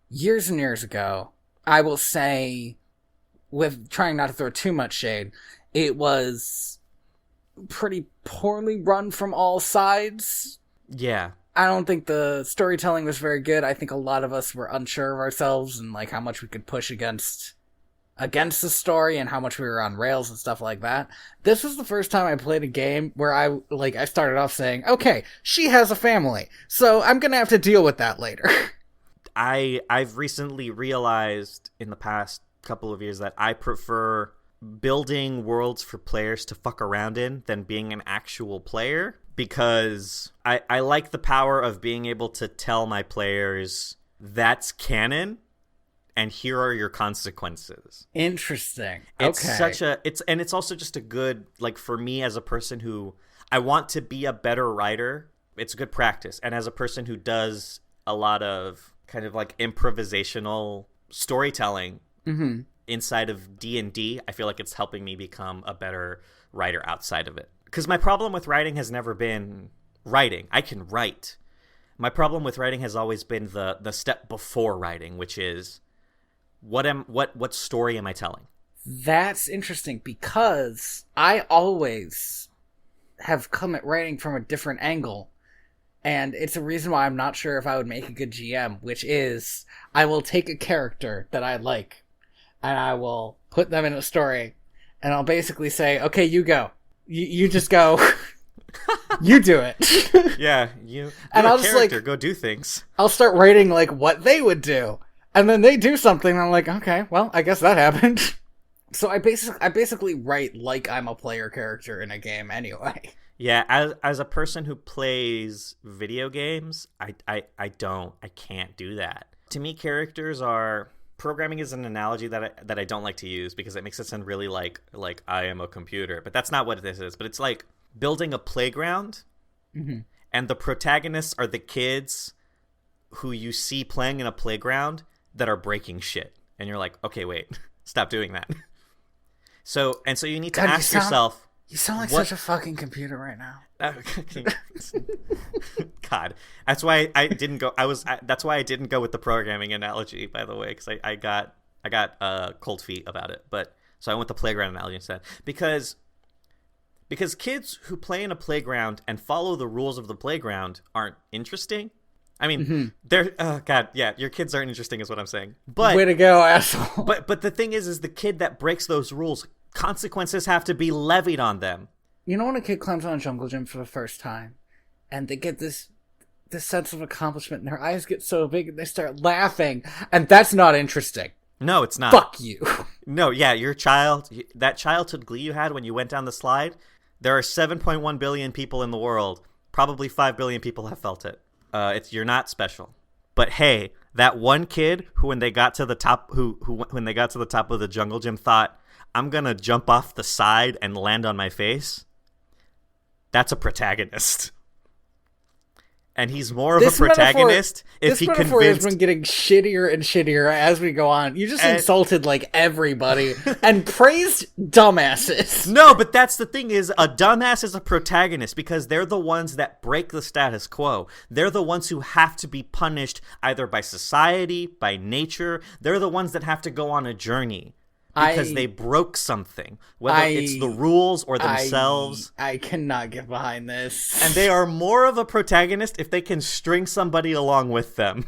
years and years ago, I will say, with trying not to throw too much shade, it was pretty poorly run from all sides.
Yeah.
I don't think the storytelling was very good. I think a lot of us were unsure of ourselves and like how much we could push against the story and how much we were on rails and stuff like that. This was the first time I played a game where I started off saying, okay, she has a family, so I'm gonna have to deal with that later.
I've recently realized in the past couple of years that I prefer building worlds for players to fuck around in than being an actual player, because I like the power of being able to tell my players that's canon and here are your consequences.
Interesting.
It's also just a good, like, for me as a person who I want to be a better writer, it's good practice. And as a person who does a lot of kind of like improvisational storytelling,
mm-hmm.
inside of D&D, I feel like it's helping me become a better writer outside of it. Because my problem with writing has never been writing. I can write. My problem with writing has always been the step before writing, which is what story am I telling?
That's interesting, because I always have come at writing from a different angle. And it's a reason why I'm not sure if I would make a good GM, which is I will take a character that I like and I will put them in a story, and I'll basically say, okay, you go. You just go. You do it.
Yeah, you're
and
a
I'll just
character, go do things.
I'll start writing like what they would do. And then they do something, and I'm like, okay, well, I guess that happened. So I basically write like I'm a player character in a game anyway.
Yeah, as a person who plays video games, I can't do that. To me, characters are... Programming is an analogy that I don't like to use because it makes it sound really like I am a computer. But that's not what this is. But it's like building a playground,
mm-hmm.
and the protagonists are the kids who you see playing in a playground that are breaking shit. And you're like, okay, wait, stop doing that. So you need to ask yourself.
You sound like such a fucking computer right now.
God, that's why I didn't go. That's why I didn't go with the programming analogy, by the way, because I got cold feet about it. But so I went the playground analogy instead, because kids who play in a playground and follow the rules of the playground aren't interesting. I mean, they're God, yeah, your kids aren't interesting, is what I'm saying. But
way to go, asshole.
But the thing is the kid that breaks those rules, consequences have to be levied on them.
You know when a kid climbs on a jungle gym for the first time, and they get this sense of accomplishment, and their eyes get so big, and they start laughing, and that's not interesting.
No, it's not.
Fuck you.
No, yeah, that childhood glee you had when you went down the slide. There are 7.1 billion people in the world. Probably 5 billion people have felt it. You're not special. But hey, that one kid who when they got to the top when they got to the top of the jungle gym thought, I'm going to jump off the side and land on my face. That's a protagonist. And he's more of a protagonist if he convinced... This metaphor has
been getting shittier and shittier as we go on. You just insulted, like, everybody and praised dumbasses.
No, but that's the thing is, a dumbass is a protagonist because they're the ones that break the status quo. They're the ones who have to be punished either by society, by nature. They're the ones that have to go on a journey. Because they broke something, whether it's the rules or themselves.
I cannot get behind this.
And they are more of a protagonist if they can string somebody along with them.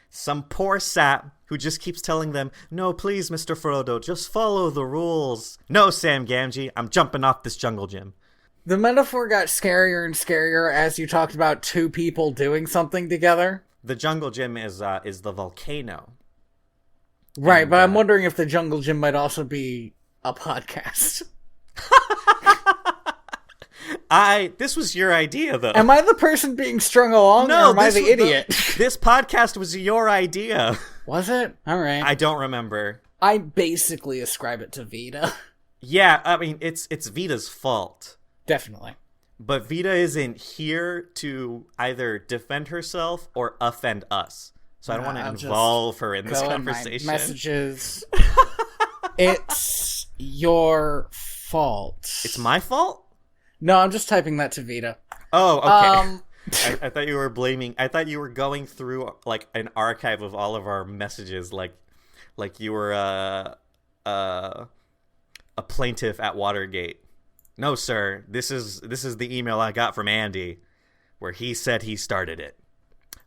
Some poor sap who just keeps telling them, no, please, Mr. Frodo, just follow the rules. No, Sam Gamgee, I'm jumping off this jungle gym.
The metaphor got scarier and scarier as you talked about two people doing something together.
The jungle gym is the volcano.
Right, and, but I'm wondering if the jungle gym might also be a podcast.
This was your idea, though.
Am I the person being strung along, or am I the idiot?
This podcast was your idea.
Was it? All right.
I don't remember.
I basically ascribe it to Vita.
Yeah, I mean, it's Vita's fault.
Definitely.
But Vita isn't here to either defend herself or offend us. So I don't want to involve her in this conversation.
My messages. It's your fault.
It's my fault?
No, I'm just typing that to Vita.
Oh, okay. I thought you were blaming. I thought you were going through like an archive of all of our messages, like you were a plaintiff at Watergate. No, sir. This is the email I got from Andy, where he said he started it.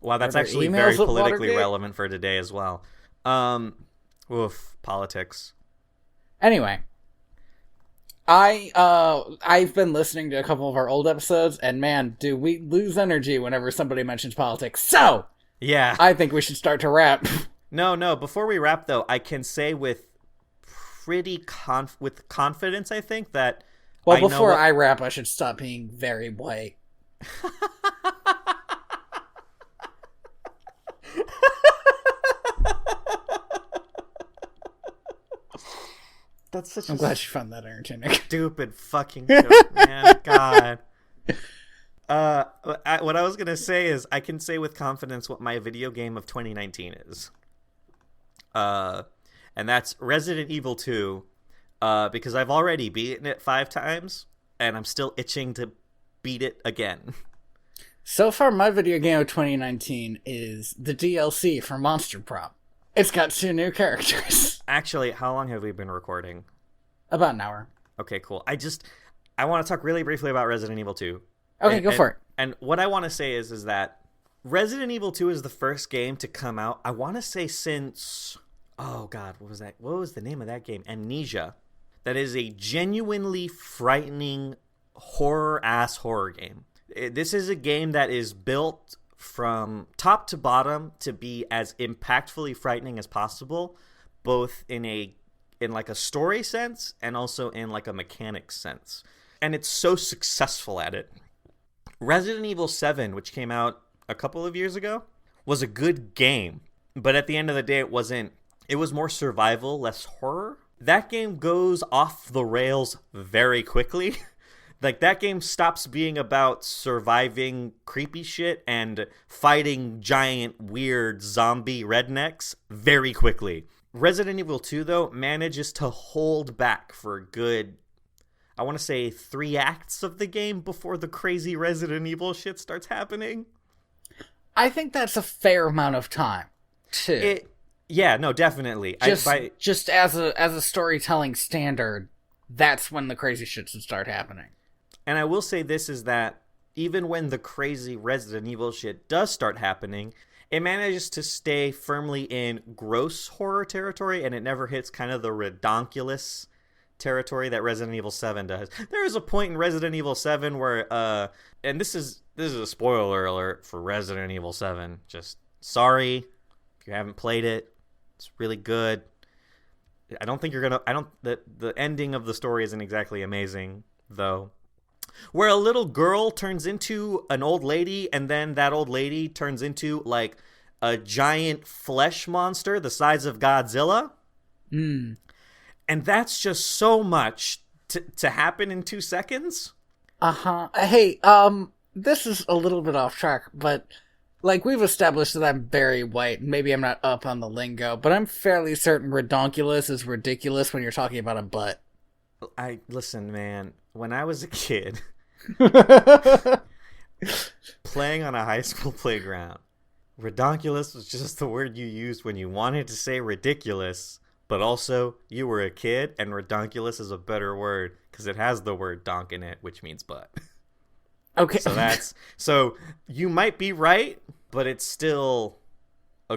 Wow, that's actually very politically relevant for today as well. Politics.
Anyway, I've been listening to a couple of our old episodes, and man, do we lose energy whenever somebody mentions politics. So,
yeah,
I think we should start to wrap.
No. Before we wrap, though, I can say with confidence, I think that.
Well, before I wrap, I should stop being very white. I'm glad you found that entertaining.
Stupid fucking joke, man. God. What I was going to say is I can say with confidence what my video game of 2019 is. And that's Resident Evil 2. Because I've already beaten it 5 times, and I'm still itching to beat it again.
So far, my video game of 2019 is the DLC for Monster Prop. It's got 2 new characters.
Actually, how long have we been recording?
About an hour.
Okay, cool. I want to talk really briefly about Resident Evil 2.
Okay, go for it.
And what I want to say is that Resident Evil 2 is the first game to come out, I want to say since... Oh, God, what was that? What was the name of that game? Amnesia. That is a genuinely frightening horror-ass horror game. This is a game that is built from top to bottom to be as impactfully frightening as possible, both in like a story sense and also in like a mechanics sense. And it's so successful at it. Resident Evil 7, which came out a couple of years ago, was a good game, but at the end of the day it was more survival, less horror. That game goes off the rails very quickly. Like, that game stops being about surviving creepy shit and fighting giant, weird zombie rednecks very quickly. Resident Evil 2, though, manages to hold back for a good, I want to say, 3 acts of the game before the crazy Resident Evil shit starts happening.
I think that's a fair amount of time, too.
Yeah, no, definitely.
Just as a storytelling standard, that's when the crazy shit should start happening.
And I will say this is that even when the crazy Resident Evil shit does start happening, it manages to stay firmly in gross horror territory, and it never hits kind of the redonkulous territory that Resident Evil 7 does. There is a point in Resident Evil 7 where, and this is a spoiler alert for Resident Evil 7. Just sorry if you haven't played it. It's really good. I don't think you're gonna. The ending of the story isn't exactly amazing, though. Where a little girl turns into an old lady, and then that old lady turns into, like, a giant flesh monster the size of Godzilla.
Mm.
And that's just so much to happen in 2 seconds.
Uh-huh. Hey, this is a little bit off track, but, like, we've established that I'm very white. Maybe I'm not up on the lingo, but I'm fairly certain redonkulous is ridiculous when you're talking about a butt.
Listen, man. When I was a kid, playing on a high school playground, redonkulous was just the word you used when you wanted to say ridiculous, but also you were a kid, and redonkulous is a better word because it has the word donk in it, which means butt.
Okay.
So you might be right, but it's still I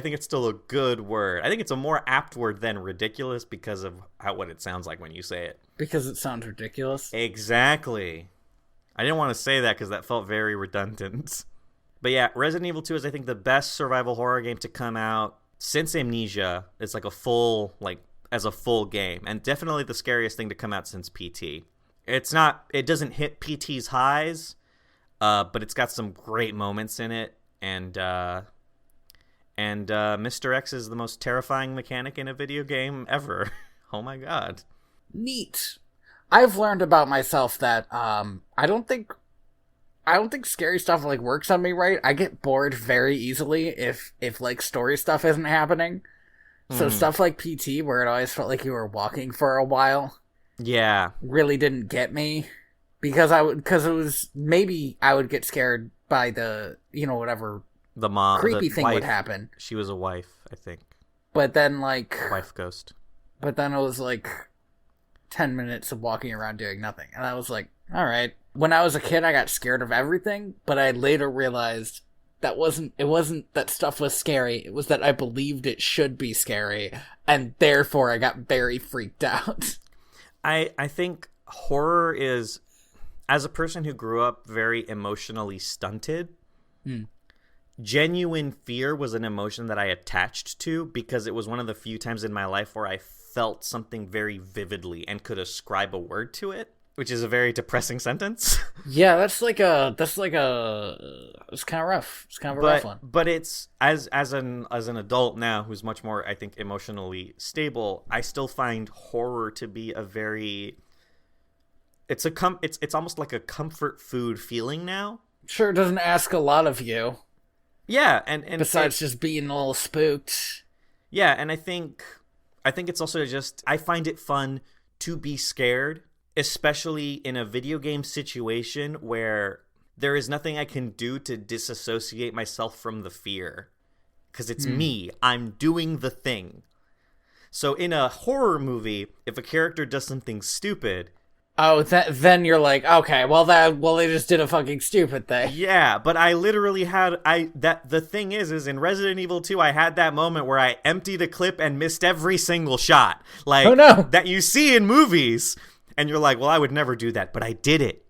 think it's still a good word. I think it's a more apt word than ridiculous because of what it sounds like when you say it.
Because it sounds ridiculous?
Exactly. I didn't want to say that because that felt very redundant. But yeah, Resident Evil 2 is, I think, the best survival horror game to come out since Amnesia. It's like a full game, and definitely the scariest thing to come out since PT. It doesn't hit PT's highs, but it's got some great moments in it, and Mr. X is the most terrifying mechanic in a video game ever. Oh my god.
Neat. I've learned about myself that I don't think scary stuff like works on me right. I get bored very easily if like story stuff isn't happening. So stuff like PT, where it always felt like you were walking for a while,
yeah,
really didn't get me because it was maybe I would get scared by the whatever
the mom
creepy
the
thing
wife,
would happen.
She was a wife, I think.
But then
wife ghost.
But then it was like 10 minutes of walking around doing nothing. And I was like, all right. When I was a kid, I got scared of everything, but I later realized it wasn't that stuff was scary. It was that I believed it should be scary, and therefore I got very freaked out.
I think horror is, as a person who grew up very emotionally stunted, genuine fear was an emotion that I attached to because it was one of the few times in my life where I felt something very vividly and could ascribe a word to it, which is a very depressing sentence.
Yeah, it's kind of rough. It's kind of a rough one.
But it's as an adult now who's much more, I think, emotionally stable, I still find horror to be a very it's almost like a comfort food feeling now.
Sure, it doesn't ask a lot of you.
Yeah, and
besides just being a little spooked.
Yeah, and I think it's also just, I find it fun to be scared, especially in a video game situation where there is nothing I can do to disassociate myself from the fear. Because it's me. I'm doing the thing. So in a horror movie, if a character does something stupid...
Oh, then you're like, okay, well they just did a fucking stupid thing.
Yeah, but I literally the thing is in Resident Evil 2, I had that moment where I emptied a clip and missed every single shot. Like,
oh, no.
That you see in movies, and you're like, well, I would never do that, but I did it.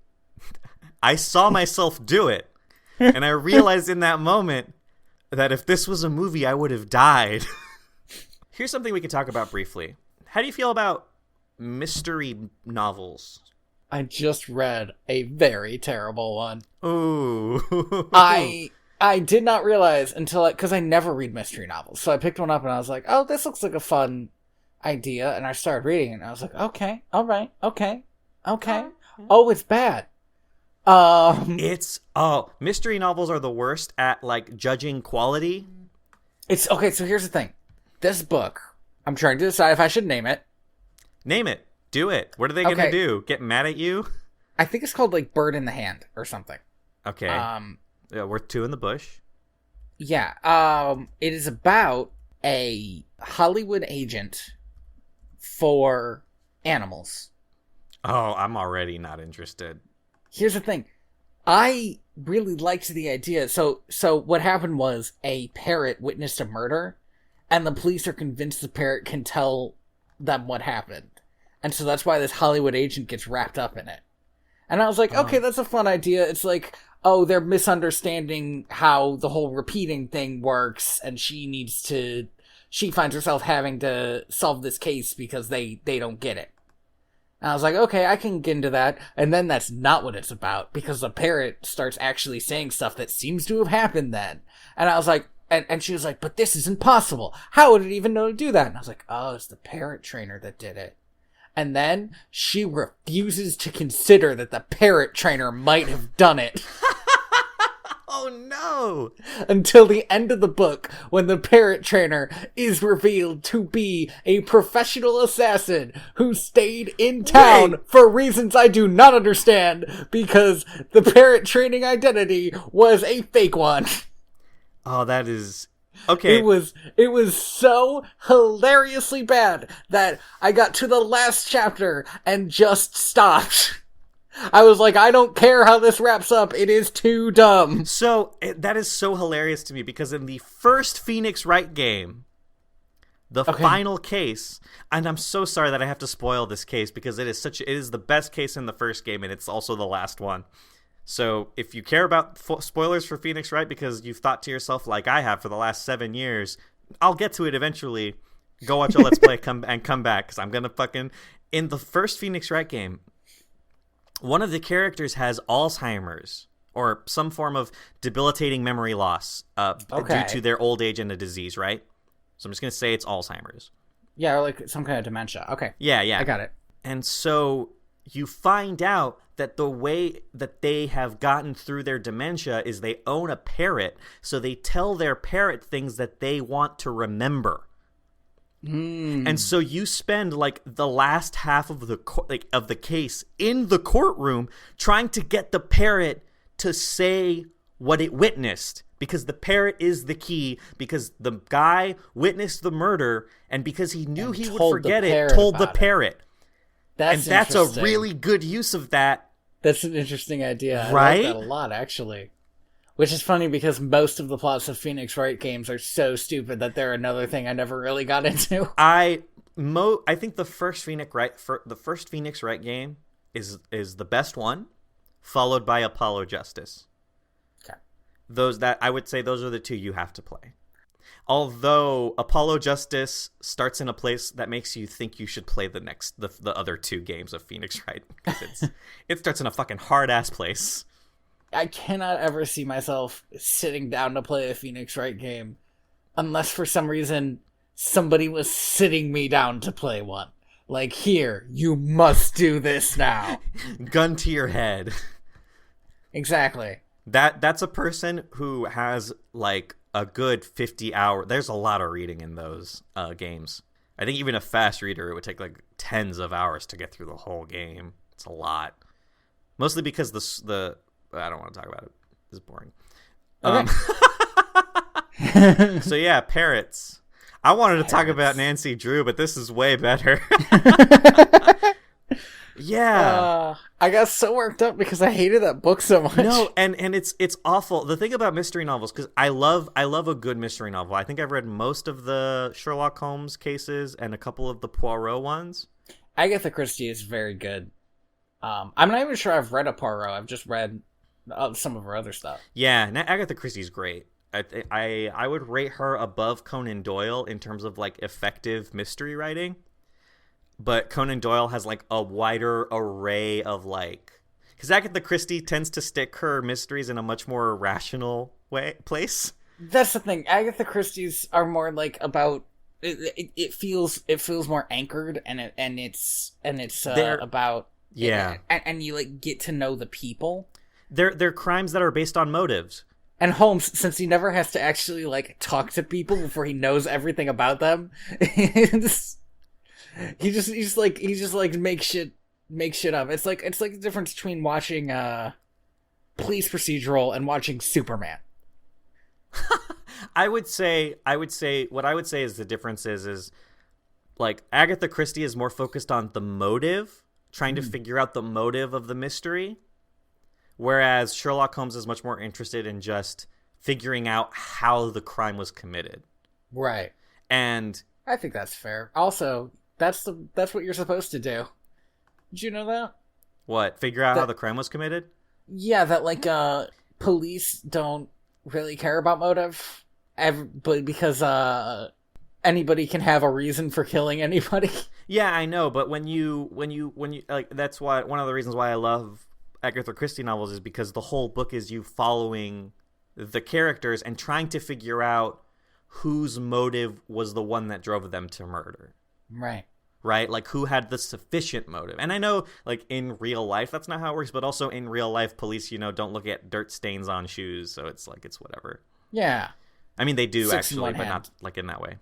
I saw myself do it, and I realized in that moment that if this was a movie, I would have died. Here's something we could talk about briefly. How do you feel about mystery novels?
I just read a very terrible one.
Ooh.
I did not realize because I never read mystery novels. So I picked one up and I was like, oh, this looks like a fun idea. And I started reading it and I was like, okay, all right, okay. Oh, it's bad.
Mystery novels are the worst at, like, judging quality.
It's okay. So here's the thing. This book I'm trying to decide if I should name it.
Name it. Do it. What are they gonna do? Get mad at you?
I think it's called like Bird in the Hand or something.
Okay. Yeah, we're two in the bush.
Yeah. It is about a Hollywood agent for animals.
Oh, I'm already not interested.
Here's the thing. I really liked the idea. So what happened was a parrot witnessed a murder, and the police are convinced the parrot can tell them what happened. And so that's why this Hollywood agent gets wrapped up in it. And I was like, okay, that's a fun idea. It's like, oh, they're misunderstanding how the whole repeating thing works, and she finds herself having to solve this case because they don't get it. And I was like, okay, I can get into that. And then that's not what it's about, because the parrot starts actually saying stuff that seems to have happened then. And I was like, and she was like, but this isn't possible. How would it even know to do that? And I was like, oh, it's the parrot trainer that did it. And then she refuses to consider that the parrot trainer might have done it.
Oh no!
Until the end of the book, when the parrot trainer is revealed to be a professional assassin who stayed in town for reasons I do not understand, because the parrot training identity was a fake one.
Oh, that is... Okay.
It was so hilariously bad that I got to the last chapter and just stopped. I was like, I don't care how this wraps up. It is too dumb.
So, that is so hilarious to me, because in the first Phoenix Wright game, the final case, and I'm so sorry that I have to spoil this case, because it is the best case in the first game, and it's also the last one. So, if you care about spoilers for Phoenix Wright, because you've thought to yourself, like I have for the last 7 years, I'll get to it eventually. Go watch a Let's Play come back, because I'm gonna fucking... In the first Phoenix Wright game, one of the characters has Alzheimer's, or some form of debilitating memory loss due to their old age and a disease, right? So I'm just going to say it's Alzheimer's.
Yeah, or like some kind of dementia. Okay.
Yeah.
I got it.
And so you find out that the way that they have gotten through their dementia is they own a parrot, so they tell their parrot things that they want to remember. And so you spend like the last half of the case in the courtroom trying to get the parrot to say what it witnessed, because the parrot is the key, because the guy witnessed the murder, and because he knew he would forget it, told the parrot. That's a really good use of that.
That's an interesting idea.
Right?
I like that a lot, actually. Which is funny, because most of the plots of Phoenix Wright games are so stupid that they're another thing I never really got into.
I think the first Phoenix Wright game is the best one, followed by Apollo Justice. Okay. I would say those are the two you have to play. Although Apollo Justice starts in a place that makes you think you should play the other two games of Phoenix Wright, because it starts in a fucking hard ass place.
I cannot ever see myself sitting down to play a Phoenix Wright game unless for some reason somebody was sitting me down to play one. Like, here, you must do this now.
Gun to your head.
Exactly.
That's a person who has like a good 50 hour. There's a lot of reading in those games. I think even a fast reader, it would take like tens of hours to get through the whole game. It's a lot. Mostly because I don't want to talk about it. It's boring. Okay. So yeah, parrots. I wanted to talk about Nancy Drew, but this is way better. Yeah.
I got so worked up because I hated that book so much.
No, and it's awful. The thing about mystery novels, because I love a good mystery novel. I think I've read most of the Sherlock Holmes cases and a couple of the Poirot ones.
Agatha Christie is very good. I'm not even sure I've read a Poirot. I've just read some of her other stuff.
Yeah, Agatha Christie's great. I would rate her above Conan Doyle in terms of like effective mystery writing, but Conan Doyle has like a wider array of like, because Agatha Christie tends to stick her mysteries in a much more rational place.
That's the thing. Agatha Christie's are more like about it feels more anchored, and it's about and you like get to know the people.
They're crimes that are based on motives.
And Holmes, since he never has to actually like talk to people before he knows everything about them, he just like make shit up. It's like the difference between watching police procedural and watching Superman.
I would say what I would say is the difference is like Agatha Christie is more focused on the motive, trying to figure out the motive of the mystery. Whereas Sherlock Holmes is much more interested in just figuring out how the crime was committed.
Right.
And
I think that's fair. Also, that's what you're supposed to do. Did you know that?
What? Figure out how the crime was committed?
Yeah, that like police don't really care about motive, but because anybody can have a reason for killing anybody.
Yeah, I know, but when you like, that's why one of the reasons why I love Agatha Christie novels is because the whole book is you following the characters and trying to figure out whose motive was the one that drove them to murder. Right? Like, who had the sufficient motive. And I know, like, in real life, that's not how it works, but also in real life, police, don't look at dirt stains on shoes, so it's like, it's whatever.
Yeah.
I mean, they do, actually, but not, like, in that way.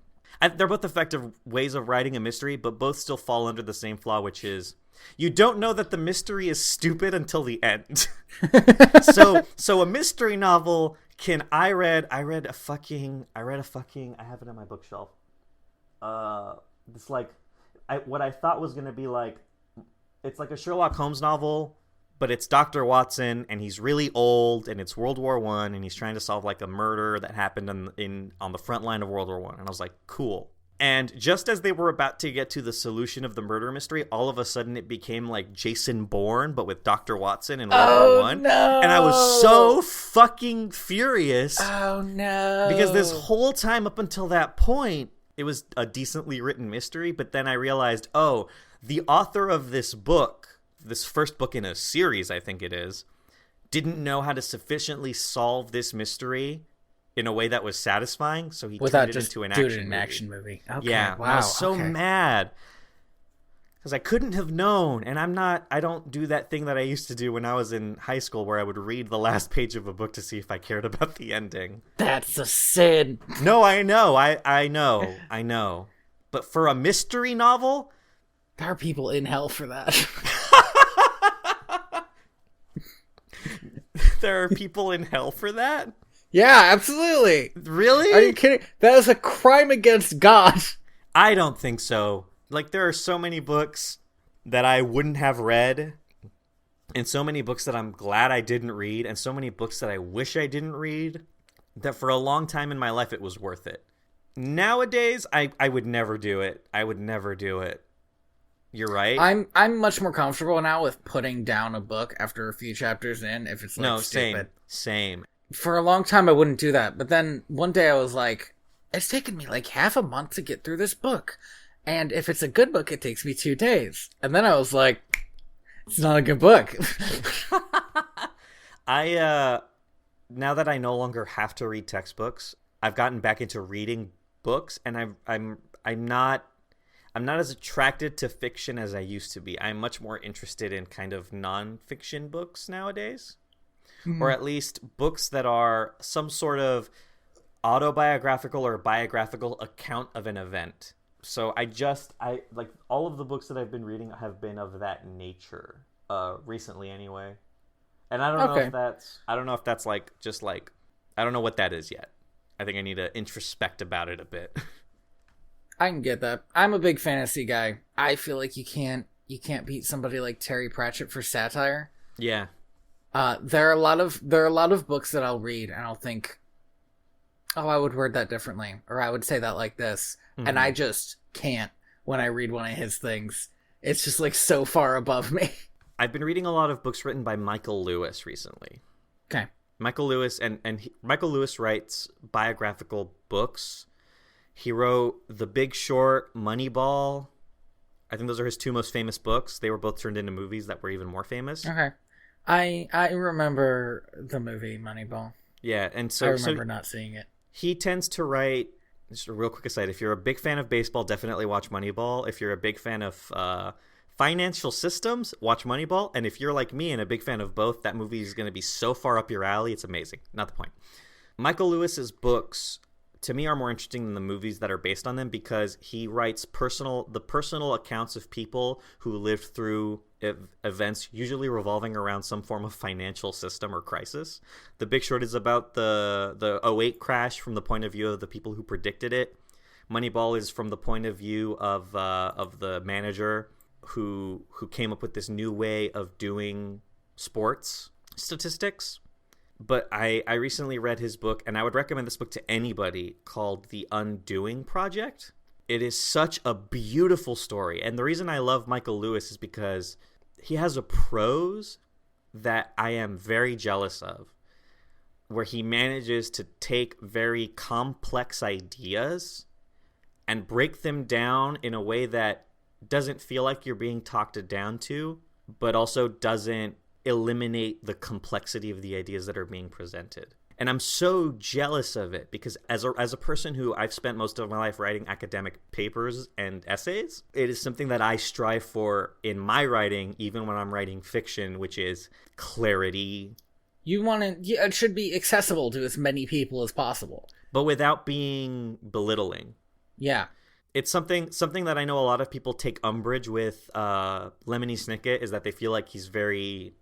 They're both effective ways of writing a mystery, but both still fall under the same flaw, which is you don't know that the mystery is stupid until the end. So a mystery novel I read a fucking I have it on my bookshelf. It's like what I thought was going to be like, it's like a Sherlock Holmes novel, but it's Dr. Watson and he's really old and it's World War I and he's trying to solve like a murder that happened on the front line of World War I. And I was like, cool. And just as they were about to get to the solution of the murder mystery, all of a sudden it became like Jason Bourne, but with Dr. Watson in World War I.
No.
And I was so fucking furious.
Oh, no.
Because this whole time up until that point, it was a decently written mystery. But then I realized, the author of this book, this first book in a series, I think it is, didn't know how to sufficiently solve this mystery in a way that was satisfying, so he turned it into an action movie.
Okay,
yeah,
wow,
I was so mad because I couldn't have known, and I don't do that thing that I used to do when I was in high school where I would read the last page of a book to see if I cared about the ending.
That's a sin.
No, I know, I know. But for a mystery novel,
there are people in hell for that.
There are people in hell for that?
Yeah, absolutely.
Really?
Are you kidding? That is a crime against God.
I don't think so. Like, there are so many books that I wouldn't have read, and so many books that I'm glad I didn't read, and so many books that I wish I didn't read, that for a long time in my life it was worth it. Nowadays, I would never do it. I would never do it. You're right.
I'm much more comfortable now with putting down a book after a few chapters in if it's like stupid.
Same.
For a long time I wouldn't do that, but then one day I was like, it's taken me like half a month to get through this book. And if it's a good book, it takes me 2 days. And then I was like, it's not a good book.
Now that I no longer have to read textbooks, I've gotten back into reading books, and I'm not as attracted to fiction as I used to be. I'm much more interested in kind of non-fiction books nowadays. Mm-hmm. Or at least books that are some sort of autobiographical or biographical account of an event. So I like all of the books that I've been reading have been of that nature, recently anyway. And I don't know if that's like, just like, I don't know what that is yet. I think I need to introspect about it a bit.
I can get that. I'm a big fantasy guy. I feel like you can't beat somebody like Terry Pratchett for satire.
Yeah.
There are a lot of books that I'll read and I'll think, I would word that differently, or I would say that like this, and I just can't when I read one of his things. It's just like so far above me.
I've been reading a lot of books written by Michael Lewis recently.
Okay.
Michael Lewis Michael Lewis writes biographical books. He wrote The Big Short, Moneyball. I think those are his 2 most famous books. They were both turned into movies that were even more famous.
Okay. I remember the movie Moneyball.
Yeah, and so
I remember not seeing it.
He tends to write, just a real quick aside, if you're a big fan of baseball, definitely watch Moneyball. If you're a big fan of financial systems, watch Moneyball. And if you're like me and a big fan of both, that movie is going to be so far up your alley, it's amazing. Not the point. Michael Lewis's books, to me, are more interesting than the movies that are based on them because he writes the personal accounts of people who lived through events usually revolving around some form of financial system or crisis. The Big Short is about the '08 crash from the point of view of the people who predicted it. Moneyball is from the point of view of the manager who came up with this new way of doing sports statistics. But I recently read his book, and I would recommend this book to anybody, called The Undoing Project. It is such a beautiful story. And the reason I love Michael Lewis is because he has a prose that I am very jealous of, where he manages to take very complex ideas and break them down in a way that doesn't feel like you're being talked down to, but also doesn't eliminate the complexity of the ideas that are being presented. And I'm so jealous of it because as a person who I've spent most of my life writing academic papers and essays, it is something that I strive for in my writing, even when I'm writing fiction, which is clarity.
It should be accessible to as many people as possible,
but without being belittling.
Yeah.
It's something that I know a lot of people take umbrage with Lemony Snicket, is that they feel like he's very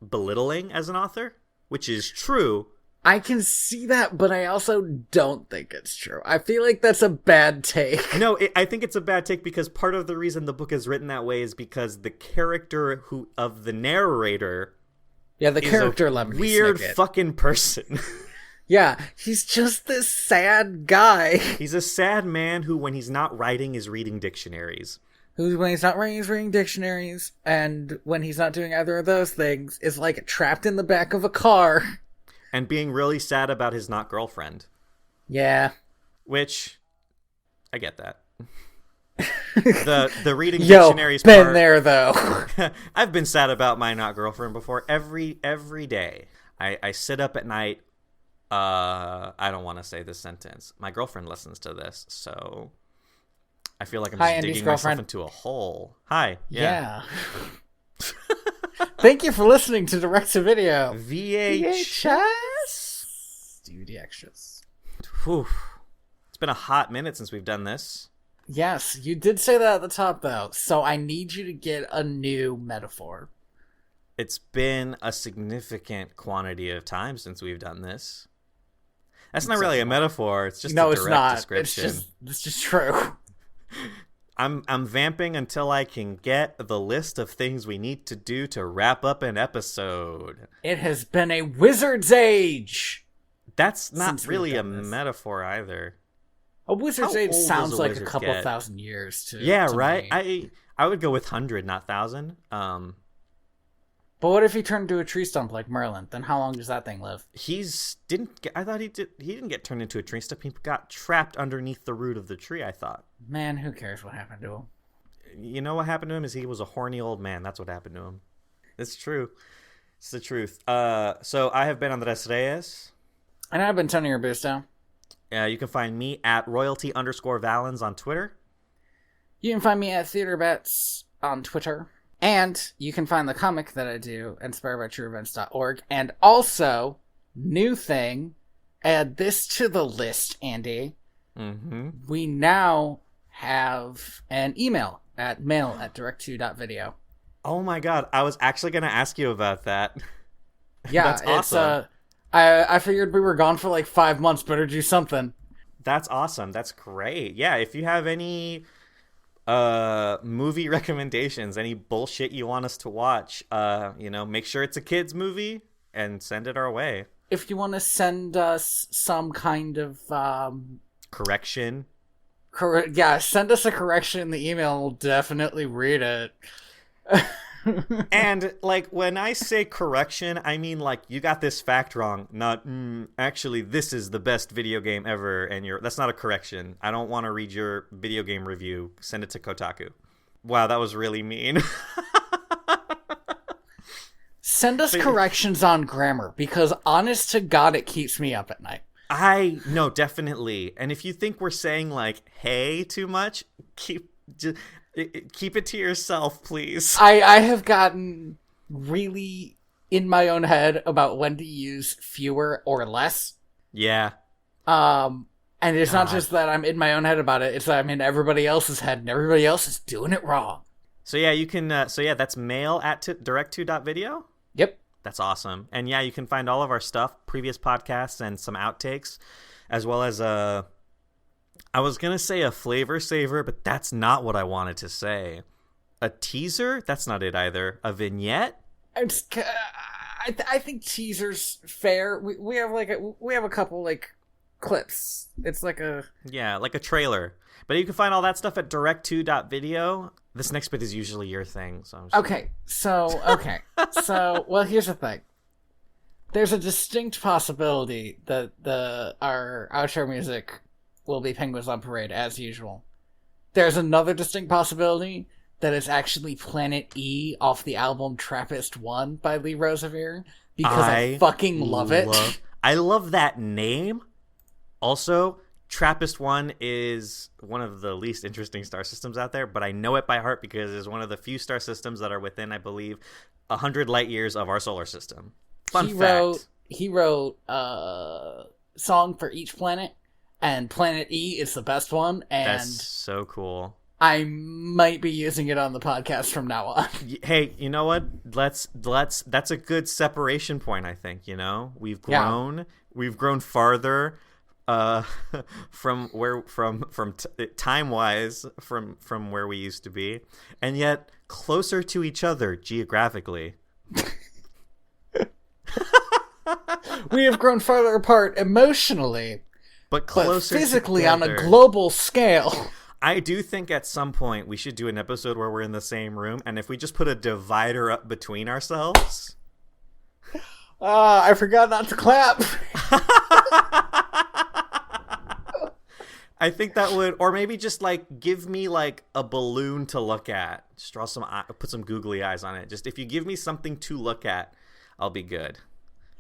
belittling as an author, which is true.
I can see that, but I also don't think it's true. I feel like that's a bad take.
No, I think it's a bad take because part of the reason the book is written that way is because the character of the narrator,
the character Lemony
weird
Snicket.
Fucking person.
Yeah, he's just this sad guy.
He's a sad man who, when he's not writing, is reading dictionaries.
When he's not writing, he's reading dictionaries, and when he's not doing either of those things, is like trapped in the back of a car.
And being really sad about his not girlfriend.
Yeah.
Which, I get that. The reading dictionaries part.
Been there, though.
I've been sad about my not girlfriend before. Every day. I sit up at night. I don't want to say this sentence. My girlfriend listens to this, so I feel like I'm just digging myself into a hole. Hi. Yeah.
Thank you for listening to Direct to Video.
VHS.
DVD extras.
Whew. It's been a hot minute since we've done this.
Yes, you did say that at the top, though, so I need you to get a new metaphor.
It's been a significant quantity of time since we've done this. That's not really a metaphor. It's just a direct description.
It's just true.
I'm vamping until I can get the list of things we need to do to wrap up an episode.
It has been a wizard's age.
That's not really a metaphor either.
A wizard's age sounds like a couple thousand years to
right?
Me.
I would go with 100, not 1,000.
But what if he turned into a tree stump like Merlin? Then how long does that thing live?
I thought he didn't get turned into a tree stump. He got trapped underneath the root of the tree, I thought.
Man, who cares what happened to him?
You know what happened to him is he was a horny old man. That's what happened to him. It's true. It's the truth. So I have been Andres Reyes.
And I've been Tony Robusto.
You can find me at royalty_Valens on Twitter.
You can find me at TheaterBets on Twitter. And you can find the comic that I do, inspiredbytrueevents.org. And also, new thing, add this to the list, Andy.
Mm-hmm.
We now have an email at mail@direct2.video.
Oh my god, I was actually going to ask you about that.
Yeah,
that's awesome.
I figured we were gone for like 5 months, better do something.
That's awesome. That's great. Yeah, if you have any movie recommendations, any bullshit you want us to watch, make sure it's a kid's movie and send it our way.
If you want to send us some kind of
correction,
send us a correction in the email. We'll definitely read it.
And when I say correction, I mean you got this fact wrong, not actually this is the best video game ever, and that's not a correction. I don't want to read your video game review. Send it to Kotaku. Wow, that was really mean.
Send us corrections on grammar, because honest to God, it keeps me up at night.
I know, definitely. And if you think we're saying hey too much, keep it to yourself, please.
I have gotten really in my own head about when to use fewer or less.
Yeah.
And it's not just that I'm in my own head about it, it's that I'm in everybody else's head, and everybody else is doing it wrong.
So yeah, you can, that's mail@direct2.video.
Yep.
That's awesome. And yeah, you can find all of our stuff, previous podcasts and some outtakes, as well as I was going to say a flavor saver, but that's not what I wanted to say. A teaser? That's not it either. A vignette?
I think teaser's fair. We have a couple like clips. It's like a
trailer. But you can find all that stuff at direct2.video. This next bit is usually your thing, so So
well, here's the thing. There's a distinct possibility that our outro music will be Penguins on Parade as usual. There's another distinct possibility that it's actually Planet E off the album Trappist 1 by Lee Rosevere, because I fucking love it.
I love that name. Also, Trappist 1 is one of the least interesting star systems out there, but I know it by heart because it's one of the few star systems that are within, I believe, 100 light years of our solar system. Fun fact. He
wrote a song for each planet, and Planet E is the best one. And
that's so cool.
I might be using it on the podcast from now on.
Hey, you know what? Let's. That's a good separation point. I think. We've grown. Yeah. We've grown farther. From time wise from where we used to be, and yet closer to each other geographically.
We have grown farther apart emotionally,
but closer
physically
together.
On a global scale.
I do think at some point we should do an episode where we're in the same room, and if we just put a divider up between ourselves.
I forgot not to clap.
I think that would, or maybe just give me a balloon to look at. Just put some googly eyes on it. Just if you give me something to look at, I'll be good.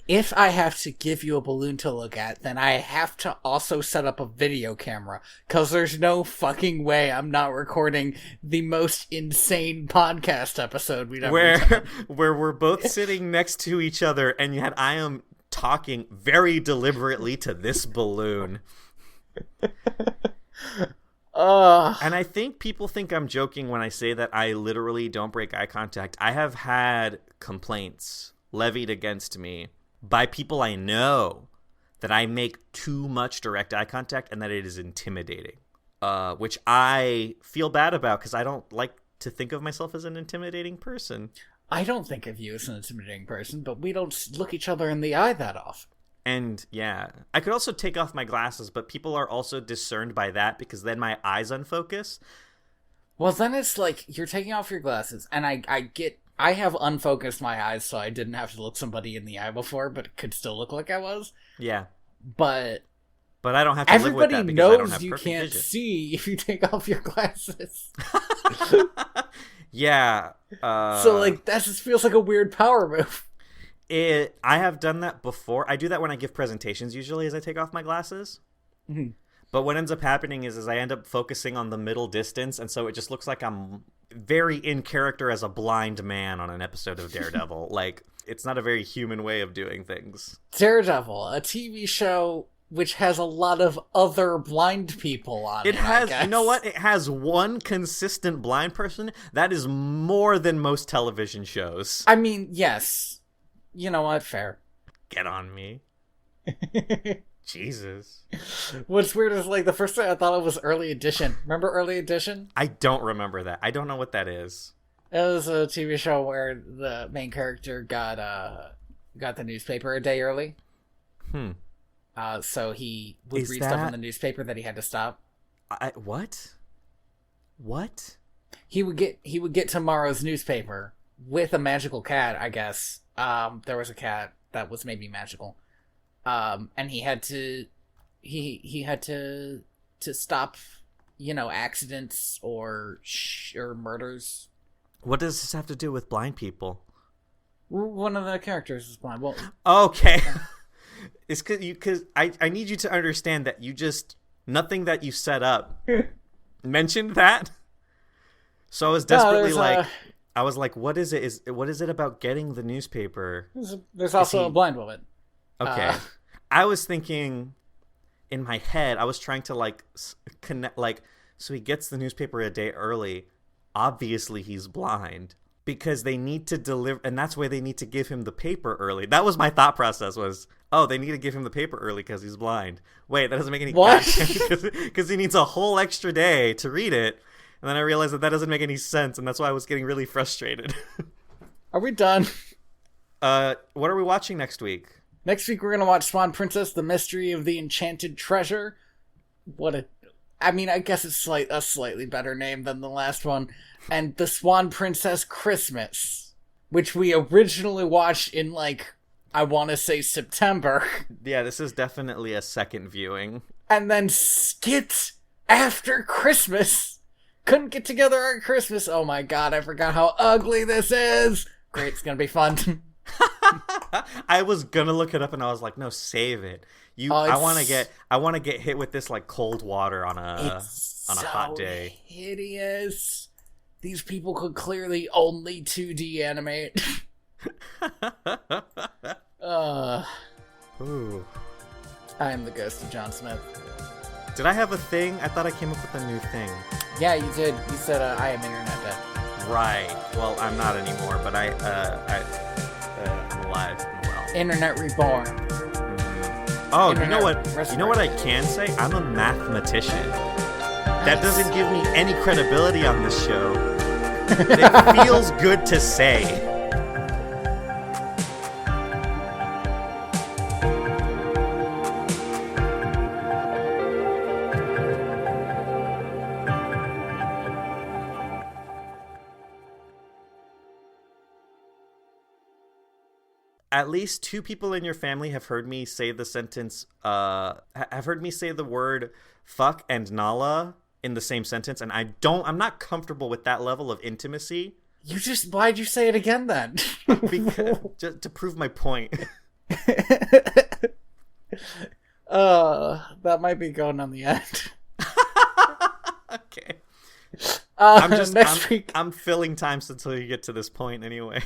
If I have to give you a balloon to look at, then I have to also set up a video camera, because there's no fucking way I'm not recording the most insane podcast episode we've ever done.
Where we're both sitting next to each other, and yet I am talking very deliberately to this balloon. And I think people think I'm joking when I say that I literally don't break eye contact. I have had complaints levied against me by people I know that I make too much direct eye contact and that it is intimidating, which I feel bad about because I don't like to think of myself as an intimidating person.
I don't think of you as an intimidating person, but we don't look each other in the eye that often.
And yeah, I could also take off my glasses, but people are also discerned by that because then my eyes unfocus.
Well, then it's like you're taking off your glasses, and I have unfocused my eyes, so I didn't have to look somebody in the eye before, but it could still look like I was.
Yeah.
But
I don't have to live with that because I don't have perfect vision.
Everybody knows you can't see if you take off your glasses.
Yeah.
So that just feels like a weird power move.
I have done that before. I do that when I give presentations usually as I take off my glasses.
Mm-hmm.
But what ends up happening is I end up focusing on the middle distance, and so it just looks like I'm very in character as a blind man on an episode of Daredevil. It's not a very human way of doing things.
Daredevil, a TV show which has a lot of other blind people on it.
It has, you know what? It has one consistent blind person. That is more than most television shows.
I mean, yes. You know what? Fair.
Get on me. Jesus.
What's weird is the first thing I thought of was Early Edition. Remember Early Edition?
I don't remember that. I don't know what that is.
It was a TV show where the main character got the newspaper a day early. So he would read stuff in the newspaper that he had to stop.
What? What?
He would get tomorrow's newspaper with a magical cat, I guess. There was a cat that was maybe magical. And he had to stop, accidents or murders.
What does this have to do with blind people?
One of the characters is blind. Well,
okay. It's because I need you to understand that you just nothing that you set up mentioned that. So I was desperately I was like, what is it? What is it about getting the newspaper?
There's also a blind woman.
Okay. I was thinking in my head, I was trying to like connect, like, so he gets the newspaper a day early. Obviously he's blind because they need to deliver, and that's why they need to give him the paper early. That was my thought process was, oh, they need to give him the paper early because he's blind. Wait, that doesn't make any sense because he needs a whole extra day to read it. And then I realized that doesn't make any sense, and that's why I was getting really frustrated.
Are we done?
What are we watching next week?
Next week we're going to watch Swan Princess, The Mystery of the Enchanted Treasure. I guess it's a slightly better name than the last one. And The Swan Princess Christmas, which we originally watched in, I want to say September.
Yeah, this is definitely a second viewing.
And then skipped after Christmas. Couldn't get together on Christmas. Oh my god, I forgot how ugly this is. Great, it's going to be fun.
I was gonna look it up and I was like, no, save it. I want to get hit with this like cold water on a hot day.
Hideous. These people could clearly only 2D animate.
Ooh.
I am the ghost of John Smith.
Did I have a thing? I thought I came up with a new thing.
Yeah, you did. You said I am internet dead.
Right. Well, I'm not anymore, but I'm alive and well.
Internet reborn.
Mm-hmm. Oh, Internet you know what I can say? I'm a mathematician. That doesn't give me any credibility on this show. But it feels good to say. At least 2 people in your family have heard me say the sentence, have heard me say the word fuck and Nala in the same sentence, and I'm not comfortable with that level of intimacy.
Why'd you say it again then?
Because, just to prove my point.
That might be going on the end.
Okay.
Next week.
I'm filling time until you get to this point anyway.